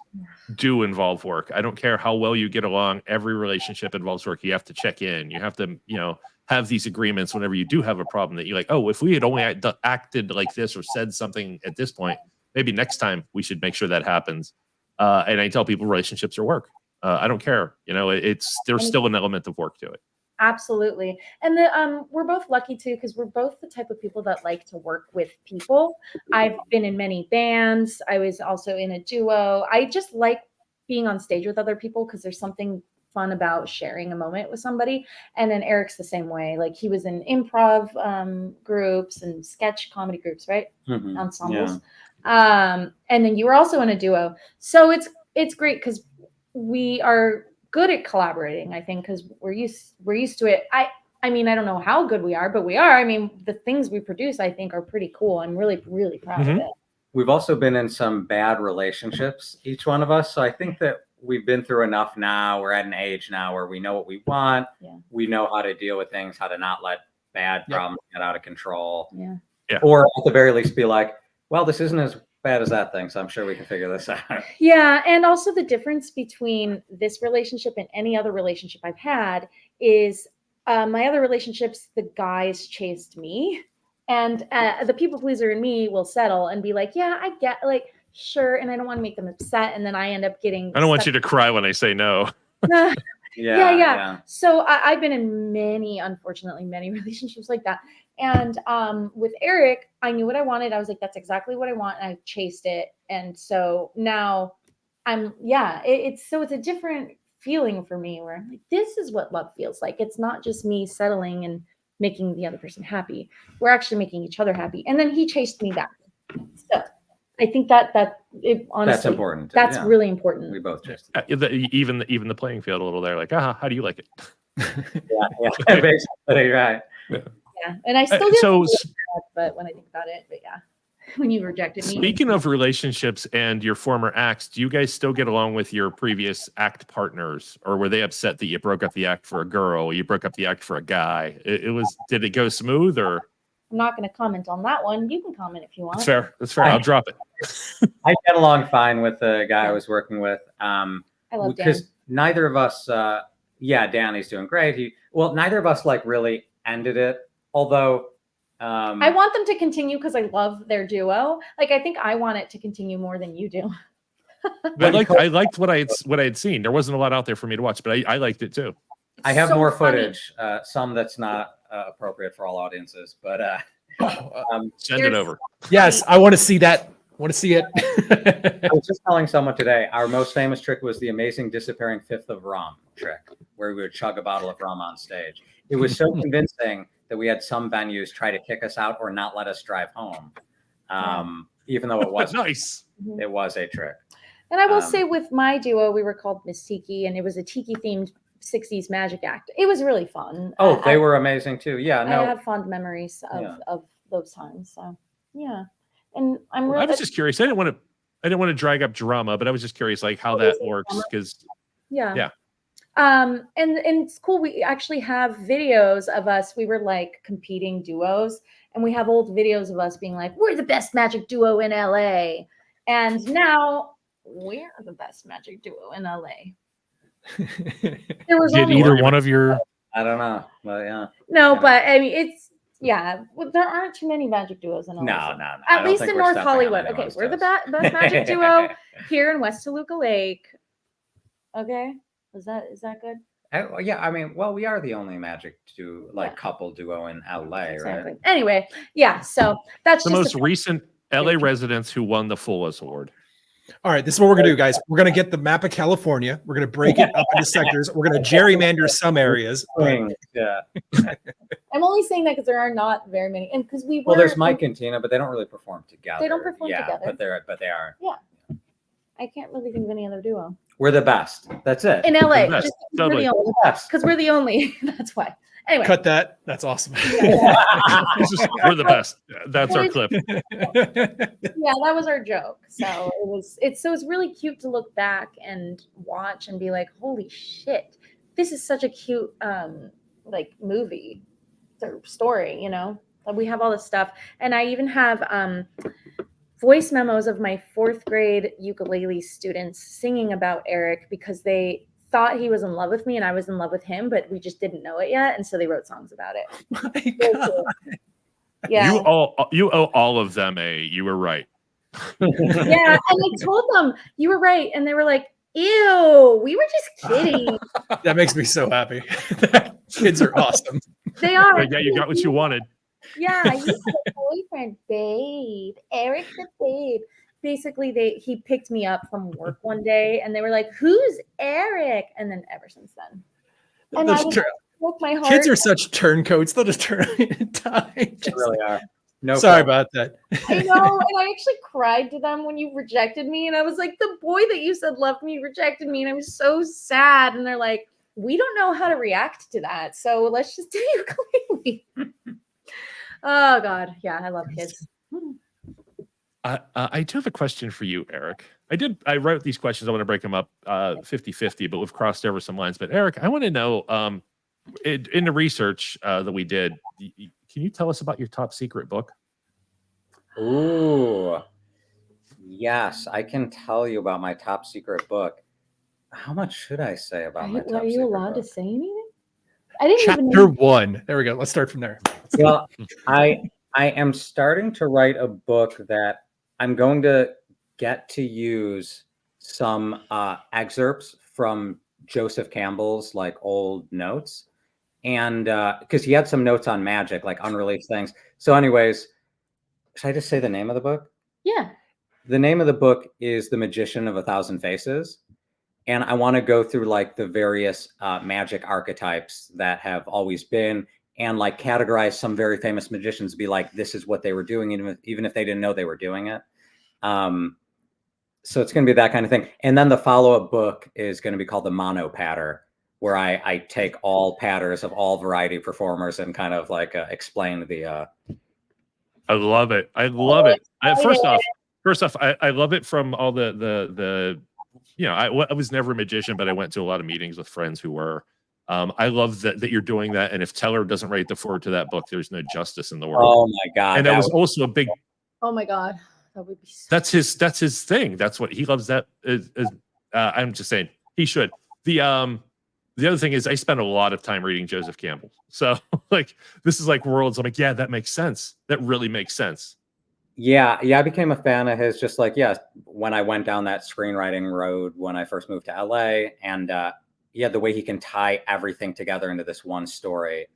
do involve work. I don't care how well you get along. Every relationship involves work. You have to check in. You have to, have these agreements whenever you do have a problem that you're like, oh, if we had only acted like this or said something at this point, maybe next time we should make sure that happens. And I tell people relationships are work. I don't care. There's still an element of work to it. Absolutely. And we're both lucky too, because we're both the type of people that like to work with people. I've been in many bands. I was also in a duo. I just like being on stage with other people because there's something fun about sharing a moment with somebody. And then Eric's the same way. Like he was in improv groups and sketch comedy groups, right? Mm-hmm. Ensembles. Yeah. And then you were also in a duo. So it's great because we are good at collaborating, I think, because we're used to it. I mean, I don't know how good we are, but we are. I mean, the things we produce, I think, are pretty cool. I'm really, really proud of it. We've also been in some bad relationships, each one of us. So I think that we've been through enough now. We're at an age now where we know what we want. Yeah. We know how to deal with things, how to not let bad problems get out of control. Yeah. Or at the very least be like, well, this isn't as bad as that thing, so I'm sure we can figure this out. Yeah, and also the difference between this relationship and any other relationship I've had is my other relationships, the guys chased me, and the people pleaser in me will settle and be like, yeah, I get, like, sure, and I don't want to make them upset, and then I end up getting I don't want you to cry when I say no. Yeah. So I've been in unfortunately many relationships like that. And with Eric, I knew what I wanted. I was like, that's exactly what I want. And I chased it. And so now it's a different feeling for me where I'm like, this is what love feels like. It's not just me settling and making the other person happy. We're actually making each other happy. And then he chased me back. So I think that honestly, that's important. That's really important. We both just even the playing field a little there, like, how do you like it? yeah, basically, right. Yeah, and I still get but when I think about it, but yeah, when you rejected me. Speaking of relationships and your former acts, do you guys still get along with your previous act partners, or were they upset that you broke up the act for a girl, you broke up the act for a guy? Did it go smooth, or? I'm not going to comment on that one. You can comment if you want. That's fair. I'll drop it. I get along fine with the guy I was working with. I love Dan. Because neither of us, Danny's doing great. Neither of us like really ended it. Although I want them to continue because I love their duo. Like I think I want it to continue more than you do. I liked what I had seen. There wasn't a lot out there for me to watch, but I liked it too. I have more footage, some that's not appropriate for all audiences, but send it over. Yes, I want to see that. Want to see it. I was just telling someone today, our most famous trick was the amazing disappearing fifth of rum trick, where we would chug a bottle of rum on stage. It was so convincing that we had some venues try to kick us out or not let us drive home, even though it was nice. It was a trick. And I will say with my duo, we were called Messick, and it was a tiki-themed 60s magic act. It was really fun. Oh, they were amazing too. Yeah, I have fond memories of those times. So yeah. And I was just curious. I didn't want to drag up drama, but I was just curious like how that works because and it's cool. We actually have videos of us. We were like competing duos, and we have old videos of us being like, we're the best magic duo in LA. And now we're the best magic duo in LA. Did either one of your I don't know. But yeah. No, but I mean it's well, there aren't too many magic duos in LA. No. At least in North Hollywood. Okay, we're the best magic duo here in West Toluca Lake. Okay. Is that good? Yeah, I mean, we are the only magic couple duo in LA, exactly. right? Anyway, so that's the most recent LA residents who won the Fullest Award. All right, this is what we're gonna do, guys. We're gonna get the map of California. We're gonna break it up into sectors. We're gonna gerrymander some areas. Yeah. I'm only saying that because there are not very many, and because we were. Well, there's Mike and Tina, but they don't really perform together. They don't perform together. but they are. I can't really think of any other duo We're the best. That's it. in LA. best. Just Totally. because we're the only. That's why. Anyway, Cut that. That's awesome. We're the best. That's our clip. yeah, that was our joke. So it's really cute to look back and watch and be like, holy shit, this is such a cute like movie or story, you know. Like, we have all this stuff, and I even have voice memos of my 4th grade ukulele students singing about Eric because they thought he was in love with me and I was in love with him, but we just didn't know it yet, and so they wrote songs about it. My God. Yeah. You owe all of them you were right. Yeah, and I told them you were right, and they were like, "Ew, we were just kidding." That makes me so happy. Kids are awesome. They are. But yeah, you got what you wanted. Yeah, he's the boyfriend, babe. Eric the babe. Basically, he picked me up from work one day, and they were like, "Who's Eric?" And then ever since then, and I was broke my heart. Kids are such turncoats. They'll just turn on you in time. They really are. No, Sorry about that. I know, and I actually cried to them when you rejected me, and I was like, "The boy that you said loved me rejected me," and I was so sad. And they're like, "We don't know how to react to that, so let's just do ukulele." Oh God, yeah, I love kids. I do have a question for you, Eric. I wrote these questions. I want to break them up 50-50, but we've crossed over some lines. But Eric, I want to know, in the research that we did, can you tell us about your top secret book? Ooh, yes, I can tell you about my top secret book. How much should I say about my top secret book? Are you allowed to say anything? I didn't even Chapter know. 1. There we go. Let's start from there. Well, I am starting to write a book that I'm going to get to use some excerpts from Joseph Campbell's like old notes, and because he had some notes on magic, like unreleased things. So anyways, should I just say the name of the book? Yeah. The name of the book is The Magician of a Thousand Faces. And I want to go through like the various magic archetypes that have always been, and like categorize some very famous magicians to be like, this is what they were doing, even if they didn't know they were doing it. So it's going to be that kind of thing. And then the follow-up book is going to be called The Mono Patter, where I take all patters of all variety performers and kind of like explain the. I love it. I love it. First off, I love it from all the you know, I was never a magician, but I went to a lot of meetings with friends who were. I love that you're doing that. And if Teller doesn't write the forward to that book, there's no justice in the world. Oh my God. And that was also a big. Oh my God. That would be so That's his thing. That's what he loves. I'm just saying he should. The other thing is I spent a lot of time reading Joseph Campbell. So like, this is like worlds. I'm like, yeah, that makes sense. That really makes sense. Yeah, I became a fan of his just like, when I went down that screenwriting road when I first moved to LA, and the way he can tie everything together into this one story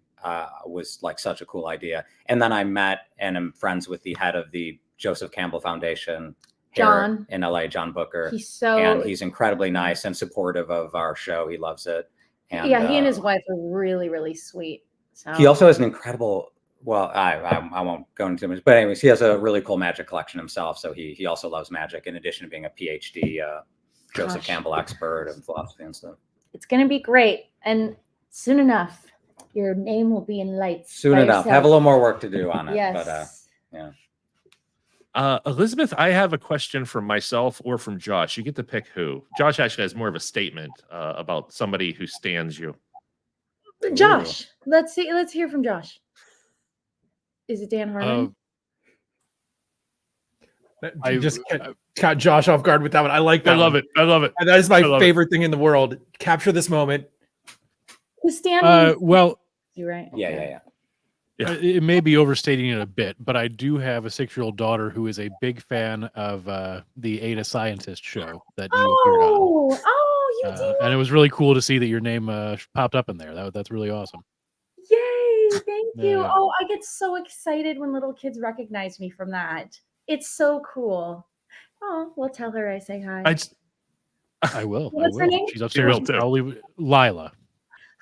was like such a cool idea. And then I met and am friends with the head of the Joseph Campbell Foundation here in LA, John Booker. He's incredibly nice and supportive of our show. He loves it. And, yeah, he and his wife are really, really sweet. So. He also has an incredible. Well, I won't go into much, but anyways, he has a really cool magic collection himself. So he also loves magic in addition to being a PhD Joseph Campbell expert and philosophy and stuff. It's going to be great. And soon enough, your name will be in lights. Soon enough. Have a little more work to do on it. Yes. But yeah. Elizabeth, I have a question from myself or from Josh. You get to pick who. Josh actually has more of a statement about somebody who stands you. Josh. Ooh. Let's hear from Josh. Is it Dan Harmon? I just caught Josh off guard with that one. I like that. I love it. And that is my favorite thing in the world. Capture this moment. Who's standing? Well, you right? Yeah. It may be overstating it a bit, but I do have a 6-year-old daughter who is a big fan of the Ada Scientist show that you appeared on. Oh, you did. And it was really cool to see that your name popped up in there. That's really awesome. Yay, thank you. Yeah. Oh, I get so excited when little kids recognize me from that. It's so cool. Oh, well, tell her I say hi. I just, I will. What's I her will. name? She's upstairs. will too. Probably Lila.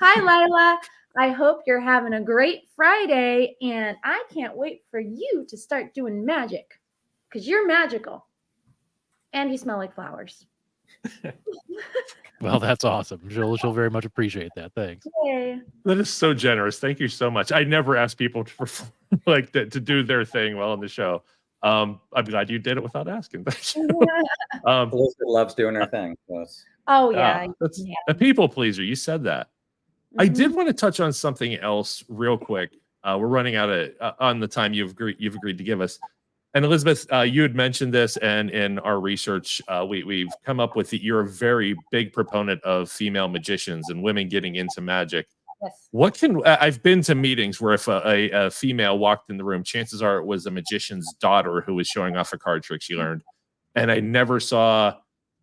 Hi, Lila. I hope you're having a great Friday, and I can't wait for you to start doing magic because you're magical and you smell like flowers. Well, that's awesome. She'll very much appreciate that. Thanks. Yay. that is so generous. Thank you so much. I never ask people to perform, like to do their thing while on the show. I'm glad you did it without asking. Thank you. Elizabeth loves doing her thing. So Oh, yeah. That's Yeah. a people pleaser. You said that. I did Mhm. want to touch on something else real quick. We're running out of on the time you've agreed to give us. And Elizabeth, you had mentioned this, and in our research, we've come up with that you're a very big proponent of female magicians and women getting into magic. Yes. What can I've been to meetings where if a female walked in the room, chances are it was a magician's daughter who was showing off a card trick she learned, and I never saw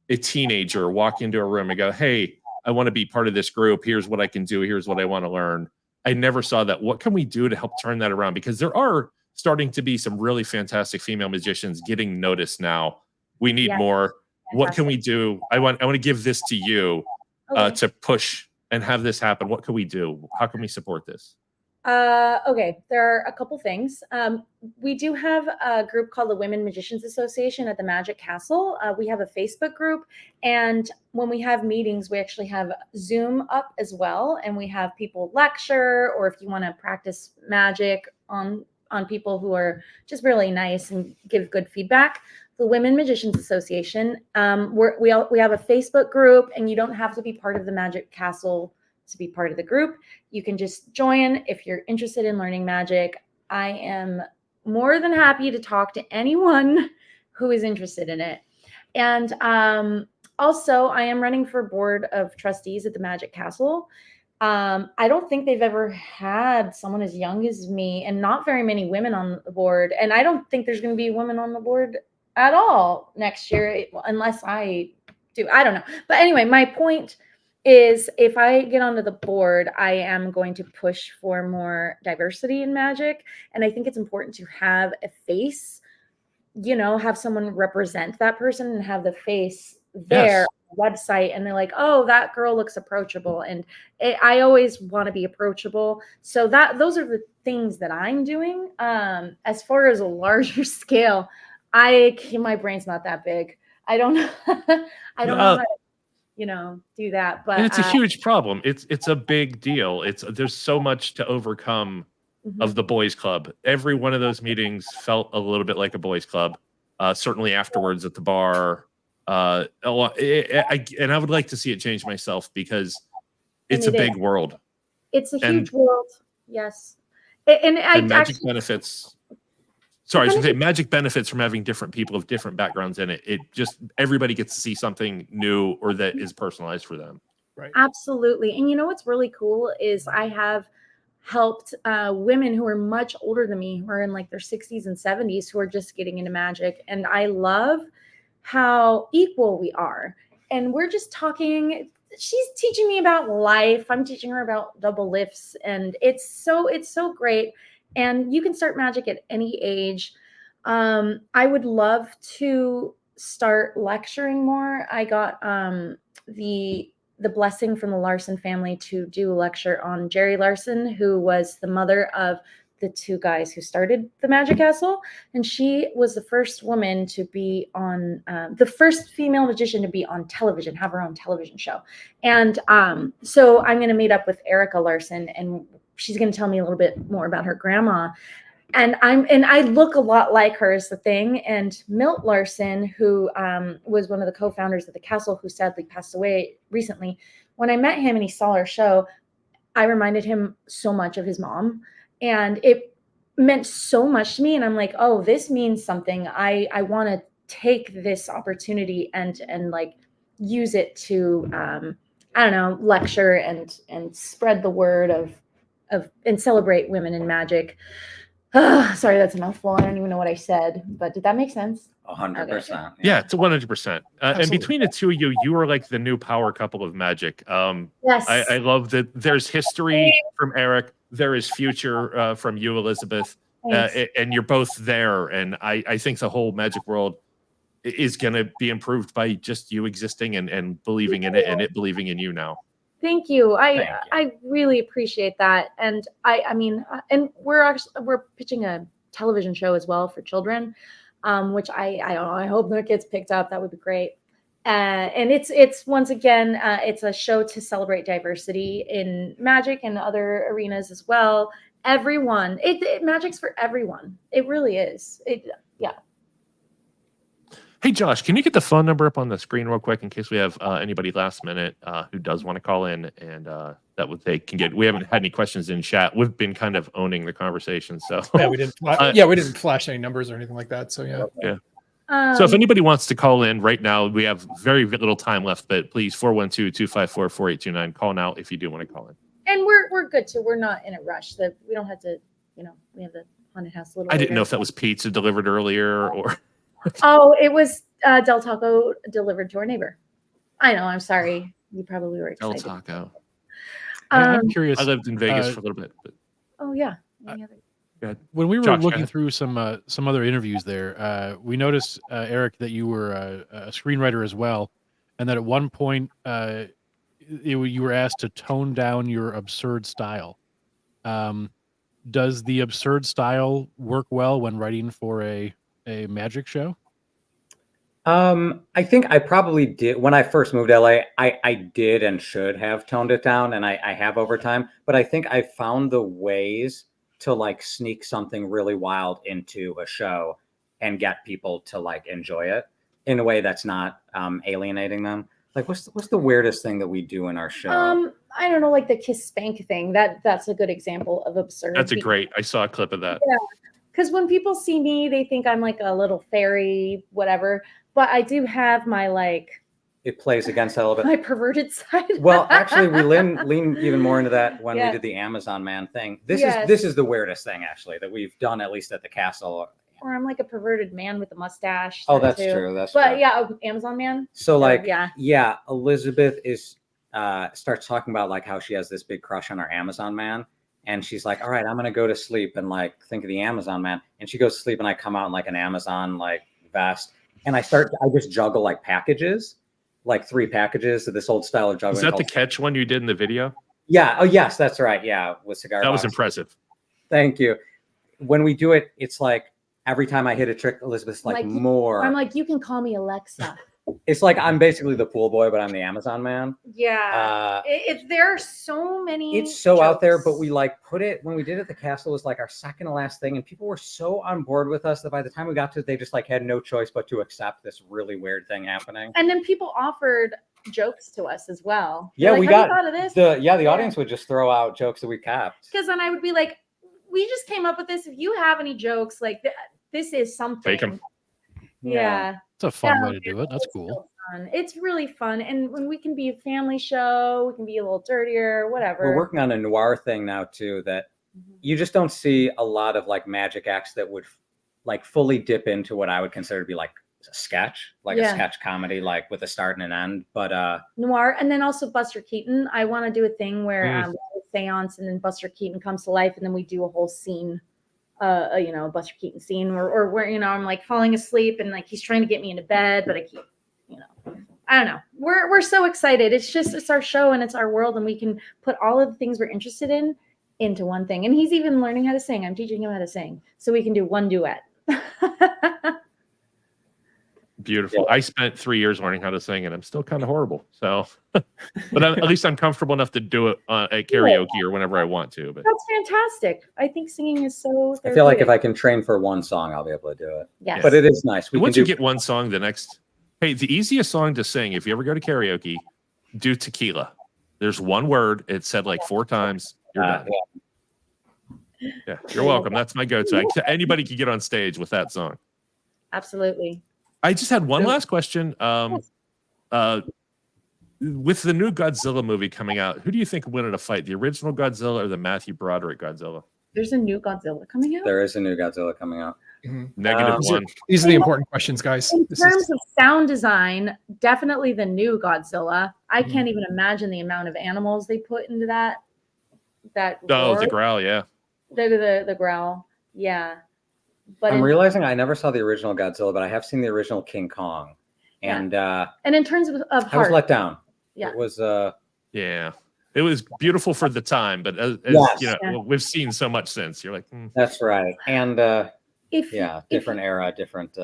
a teenager walk into a room and go, "Hey, I want to be part of this group. Here's what I can do. Here's what I want to learn." I never saw that. What can we do to help turn that around? Because there are starting to be some really fantastic female magicians getting noticed now. We need Yes. more. What can Fantastic. we do? I want to give this to you Okay. to push and have this happen. What can we do? How can we support this? Okay, there are a couple things. We do have a group called the Women Magicians Association at the Magic Castle. We have a Facebook group, and when we have meetings, we actually have Zoom up as well, and we have people lecture, or if you want to practice magic on people who are just really nice and give good feedback. The Women Magicians Association. We have a Facebook group, and you don't have to be part of the Magic Castle to be part of the group. You can just join if you're interested in learning magic. I am more than happy to talk to anyone who is interested in it. And also, I am running for board of trustees at the Magic Castle. I don't think they've ever had someone as young as me, and not very many women on the board. And I don't think there's going to be women on the board at all next year, unless I do. I don't know. But anyway, my point is if I get onto the board, I am going to push for more diversity in magic. And I think it's important to have a face, have someone represent that person and have the face there. Yes. Website, and they're like, oh, that girl looks approachable, and I always want to be approachable. So those are the things that I'm doing. As far as a larger scale, my brain's not that big. I don't know. I don't know how to, do that. But And it's a huge problem. It's a big deal. There's so much to overcome of the boys club. Every one of those meetings felt a little bit like a boys club. Certainly afterwards at the bar. And I would like to see it change myself because it's a big world. It's a huge world. Yes. And magic actually benefits. Sorry, I was going to say magic benefits from having different people of different backgrounds in it. It just everybody gets to see something new or that is personalized for them. Right. Absolutely. And what's really cool is I have helped women who are much older than me, who are in like their 60s and 70s, who are just getting into magic. And I love how equal we are. And we're just talking. She's teaching me about life. I'm teaching her about double lifts. And it's so great. And you can start magic at any age. I would love to start lecturing more. I got the blessing from the Larson family to do a lecture on Jerry Larson, who was the mother of the two guys who started the Magic Castle. And she was the first woman to be on, the first female magician to be on television, have her own television show. And so I'm going to meet up with Erica Larson, and she's going to tell me a little bit more about her grandma. And I look a lot like her is the thing. And Milt Larson, who was one of the co-founders of the castle, who sadly passed away recently, when I met him and he saw our show, I reminded him so much of his mom. And it meant so much to me. And I'm like, oh, this means something. I want to take this opportunity and like use it to, I don't know, lecture and spread the word of and celebrate women in magic. Sorry, that's a mouthful. I don't even know what I said, but did that make sense? 100%. Yeah, it's 100%. And between the two of you, you are like the new power couple of magic. Yes. I love that there's history from Eric. There is future from you, Elizabeth. And you're both there. And I think the whole magic world is going to be improved by just you existing and believing in it and it believing in you now. Thank you. Thank you. I really appreciate that. And I mean, and we're pitching a television show as well for children, which I don't know. I hope that gets picked up. That would be great. And it's once again, it's a show to celebrate diversity in magic and other arenas as well. Everyone, magic's for everyone. It really is. Yeah. Hey, Josh, can you get the phone number up on the screen real quick in case we have anybody last minute who does want to call in, and that would they can get. We haven't had any questions in chat. We've been kind of owning the conversation, so Yeah, we didn't. We didn't flash any numbers or anything like that. So yeah. So if anybody wants to call in right now, we have very little time left, but please 412-254-4829. Call now if you do want to call in. And we're good too. We're not in a rush. That we don't have to. We have the haunted house a little. I didn't later. know if that was pizza delivered earlier or. Oh, it was Del Taco delivered to our neighbor. I know. I'm sorry. You probably were Del excited. Taco. I'm curious. I lived in Vegas for a little bit. But Oh yeah. When we were Josh, go looking ahead. through some other interviews there, we noticed, Eric, that you were a screenwriter as well, and that at one point you were asked to tone down your absurd style. Does the absurd style work well when writing for a magic show? I think I probably did when I first moved to LA. I did and should have toned it down, and I have over time. But I think I found the ways to like sneak something really wild into a show and get people to like enjoy it in a way that's not alienating them. Like what's the weirdest thing that we do in our show? I don't know, like the kiss spank thing. That's a good example of absurd. That's a great. I saw a clip of that. Yeah. Because when people see me, they think I'm like a little fairy, whatever. But I do have my like. It plays against that a little bit. My perverted side. Well, actually, we lean even more into that when Yeah. we did the Amazon Man thing. This is the weirdest thing actually that we've done, at least at the castle. Or I'm like a perverted man with a mustache. Oh, that's too. true. That's But true. yeah, Amazon Man. So like, yeah. Elizabeth is starts talking about like how she has this big crush on our Amazon Man, and she's like, all right, I'm gonna go to sleep and like think of the Amazon Man, and she goes to sleep, and I come out in like an Amazon like vest, and I just juggle like packages, like 3 packages of this old style of juggling. Is that the catch one you did in the video? Yeah. Oh yes, that's right. Yeah, with cigar. That was box. impressive. Thank you. When we do it, it's like every time I hit a trick, Elizabeth's like more. I'm like, you can call me Alexa. It's like I'm basically the pool boy, but I'm the Amazon Man. Yeah. There are so many. It's so out there, jokes. but we like put it when we did it at the castle, it was like our second to last thing, and people were so on board with us that by the time we got to it, they just like had no choice but to accept this really weird thing happening. And then people offered jokes to us as well. Yeah, Like, we "Have you got thought of this. the audience would just throw out jokes that we kept. Because then I would be like, we just came up with this. If you have any jokes, like this is something. Take 'em. Yeah. It's a fun way to do it. That's It's cool. so fun. It's really fun. And when we can be a family show, we can be a little dirtier, whatever. We're working on a noir thing now too that you just don't see a lot of like magic acts that would like fully dip into what I would consider to be like a sketch, like a sketch comedy, like with a start and an end. But noir, and then also Buster Keaton. I want to do a thing where we have a seance, and then Buster Keaton comes to life, and then we do a whole scene, Buster Keaton scene, or where I'm like falling asleep, and like he's trying to get me into bed, but I keep, I don't know. We're so excited. It's our show and it's our world, and we can put all of the things we're interested in into one thing. And he's even learning how to sing. I'm teaching him how to sing, so we can do one duet. Beautiful. I spent 3 years learning how to sing, and I'm still kind of horrible. So, but at least I'm comfortable enough to do it at karaoke or whenever I want to. But That's fantastic. I think singing is so. I feel like if I can train for one song, I'll be able to do it. Yes. But it is nice. once you get one song, the next. Hey, the easiest song to sing, if you ever go to karaoke, do Tequila. There's one word. It's said like 4 times. You're done. Yeah, you're welcome. That's my go-to. Anybody can get on stage with that song. Absolutely. I just had one last question. With the new Godzilla movie coming out, who do you think will win in a fight? The original Godzilla or the Matthew Broderick Godzilla? There's a new Godzilla coming out. There is a new Godzilla coming out. -1. These are the important questions, guys. In terms of sound design, definitely the new Godzilla. I can't even imagine the amount of animals they put into that. Oh, roar. the growl, yeah. The growl. Yeah. But I'm realizing I never saw the original Godzilla, but I have seen the original King Kong, and in terms of I was heart, let down. Yeah. It was Yeah. It was beautiful for the time, but as Yes. you know, we've seen so much since. You're like, that's right. And if different era, different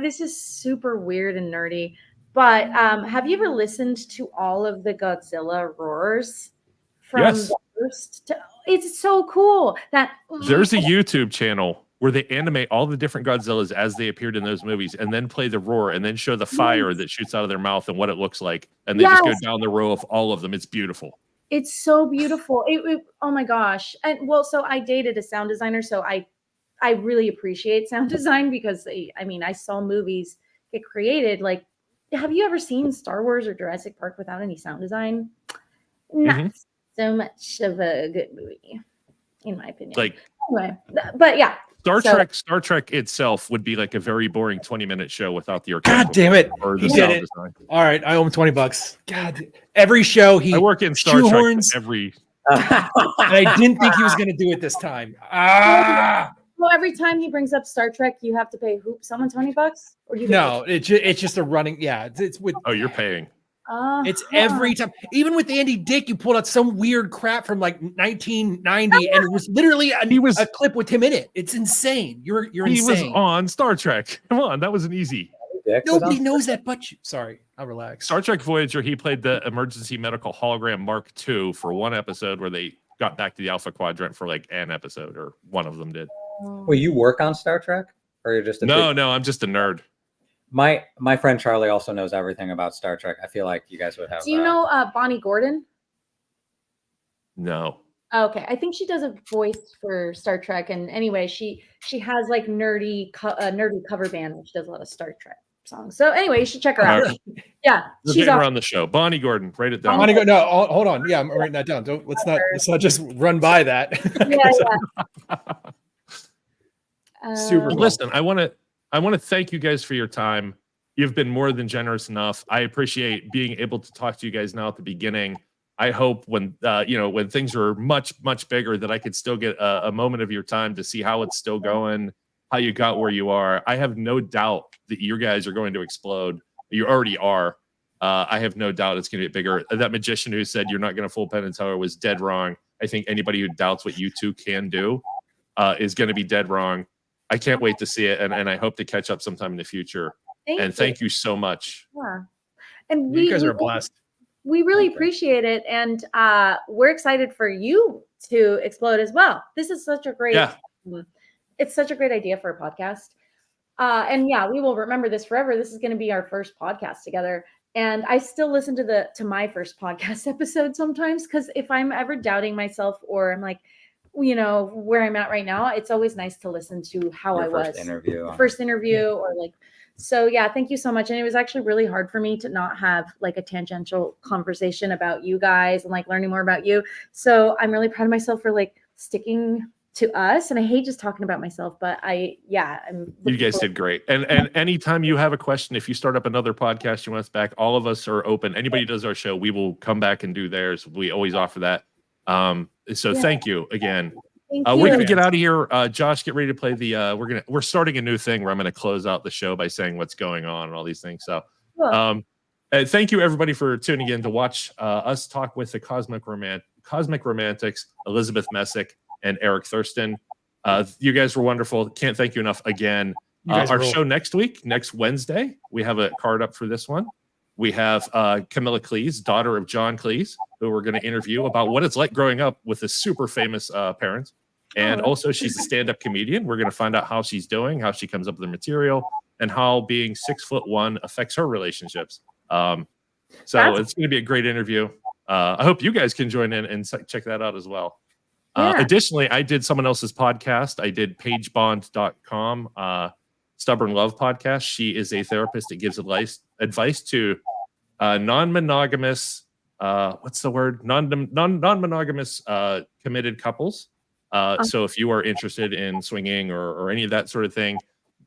this is super weird and nerdy, but have you ever listened to all of the Godzilla roars from Yes. the first to, it's so cool that There's a YouTube channel where they animate all the different Godzillas as they appeared in those movies and then play the roar and then show the fire that shoots out of their mouth and what it looks like. And they just go down the row of all of them. It's beautiful. It's so beautiful. Oh my gosh. And well, so I dated a sound designer, so I really appreciate sound design because I mean, I saw movies get created. Like, have you ever seen Star Wars or Jurassic Park without any sound design? Not so much of a good movie, in my opinion. Like, anyway, but yeah. Star Trek itself would be like a very boring 20-minute show without the God damn it. or the He sound did it. design. All right, I owe him $20. God, every show he I work in Star shoehorns, Trek every. and I didn't think he was going to do it this time. Well, every time he brings up Star Trek, you have to pay someone $20, or do you? No, it's just a running. Yeah, it's with. Oh, you're paying. It's every time. Even with Andy Dick, you pulled out some weird crap from like 1990, and it was literally a clip with him in it. It's insane. You're insane. He was on Star Trek. Come on, that wasn't easy. Nobody knows that but you. Sorry, I'll relax. Star Trek Voyager, he played the emergency medical hologram Mark II for one episode where they got back to the Alpha Quadrant for like an episode, or one of them did. Well, you work on Star Trek, or you're just no, I'm just a nerd. My friend Charlie also knows everything about Star Trek. I feel like you guys would have. Do you know Bonnie Gordon? No. Okay, I think she does a voice for Star Trek, and anyway, she has like nerdy cover band, which does a lot of Star Trek songs. So anyway, you should check her out. Yeah, We're she's getting her on the show. Bonnie Gordon, write it down. Bonnie Gordon. No, hold on. Yeah, I'm writing that down. Let's not just run by that. Super. Cool. Listen, I want to thank you guys for your time. You've been more than generous enough. I appreciate being able to talk to you guys now at the beginning. I hope when when things are much bigger that I could still get a moment of your time to see how it's still going, how you got where you are. I have no doubt that you guys are going to explode. You already are. I have no doubt it's going to get bigger. That magician who said you're not going to fool Penn and Teller was dead wrong. I think anybody who doubts what you two can do is going to be dead wrong. I can't wait to see it, and I hope to catch up sometime in the future. Thank you so much. Yeah, and you guys are blessed. We really appreciate it, and we're excited for you to explode as well. This is such a great, it's such a great idea for a podcast. And yeah, we will remember this forever. This is going to be our first podcast together. And I still listen to my first podcast episode sometimes, because if I'm ever doubting myself or I'm like, where I'm at right now, it's always nice to listen to how I was. First interview or like. So yeah, thank you so much. And it was actually really hard for me to not have like a tangential conversation about you guys and like learning more about you. So I'm really proud of myself for like sticking to us. And I hate just talking about myself, but you guys did great. And anytime you have a question, if you start up another podcast, you want us back, all of us are open. Anybody does our show, we will come back and do theirs. We always offer that. Thank you again. We're gonna get out of here. Josh, get ready to play the. We're starting a new thing where I'm gonna close out the show by saying what's going on and all these things. So, thank you everybody for tuning in to watch us talk with the Cosmic Romantics, Elizabeth Messick and Eric Thirstin. You guys were wonderful. Can't thank you enough again. Our show next week, next Wednesday, we have a card up for this one. We have Camilla Cleese, daughter of John Cleese, who we're going to interview about what it's like growing up with a super famous parents. And also, she's a stand-up comedian. We're going to find out how she's doing, how she comes up with the material, and how being 6'1" affects her relationships. It's going to be a great interview. I hope you guys can join in and check that out as well. Additionally, I did someone else's podcast. I did pagebond.com, Stubborn Love podcast. She is a therapist that gives advice to non-monogamous, non-monogamous committed couples. So if you are interested in swinging or any of that sort of thing,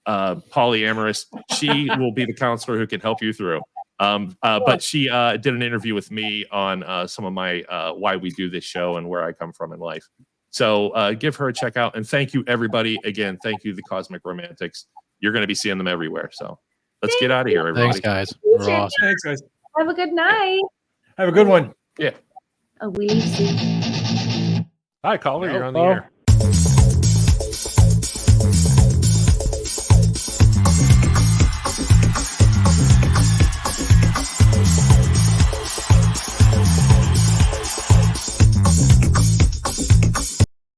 polyamorous, she will be the counselor who can help you through. But she did an interview with me on some of my why we do this show and where I come from in life. So give her a check out. And thank you, everybody. Again, thank you, the Cosmic Romantics. You're going to be seeing them everywhere. So let's get out of here, everybody. Thanks, guys. We're awesome. Thanks, guys. Have a good night. Have a good one. Yeah. A wee soup. Hi, caller. You're on the Hello. air.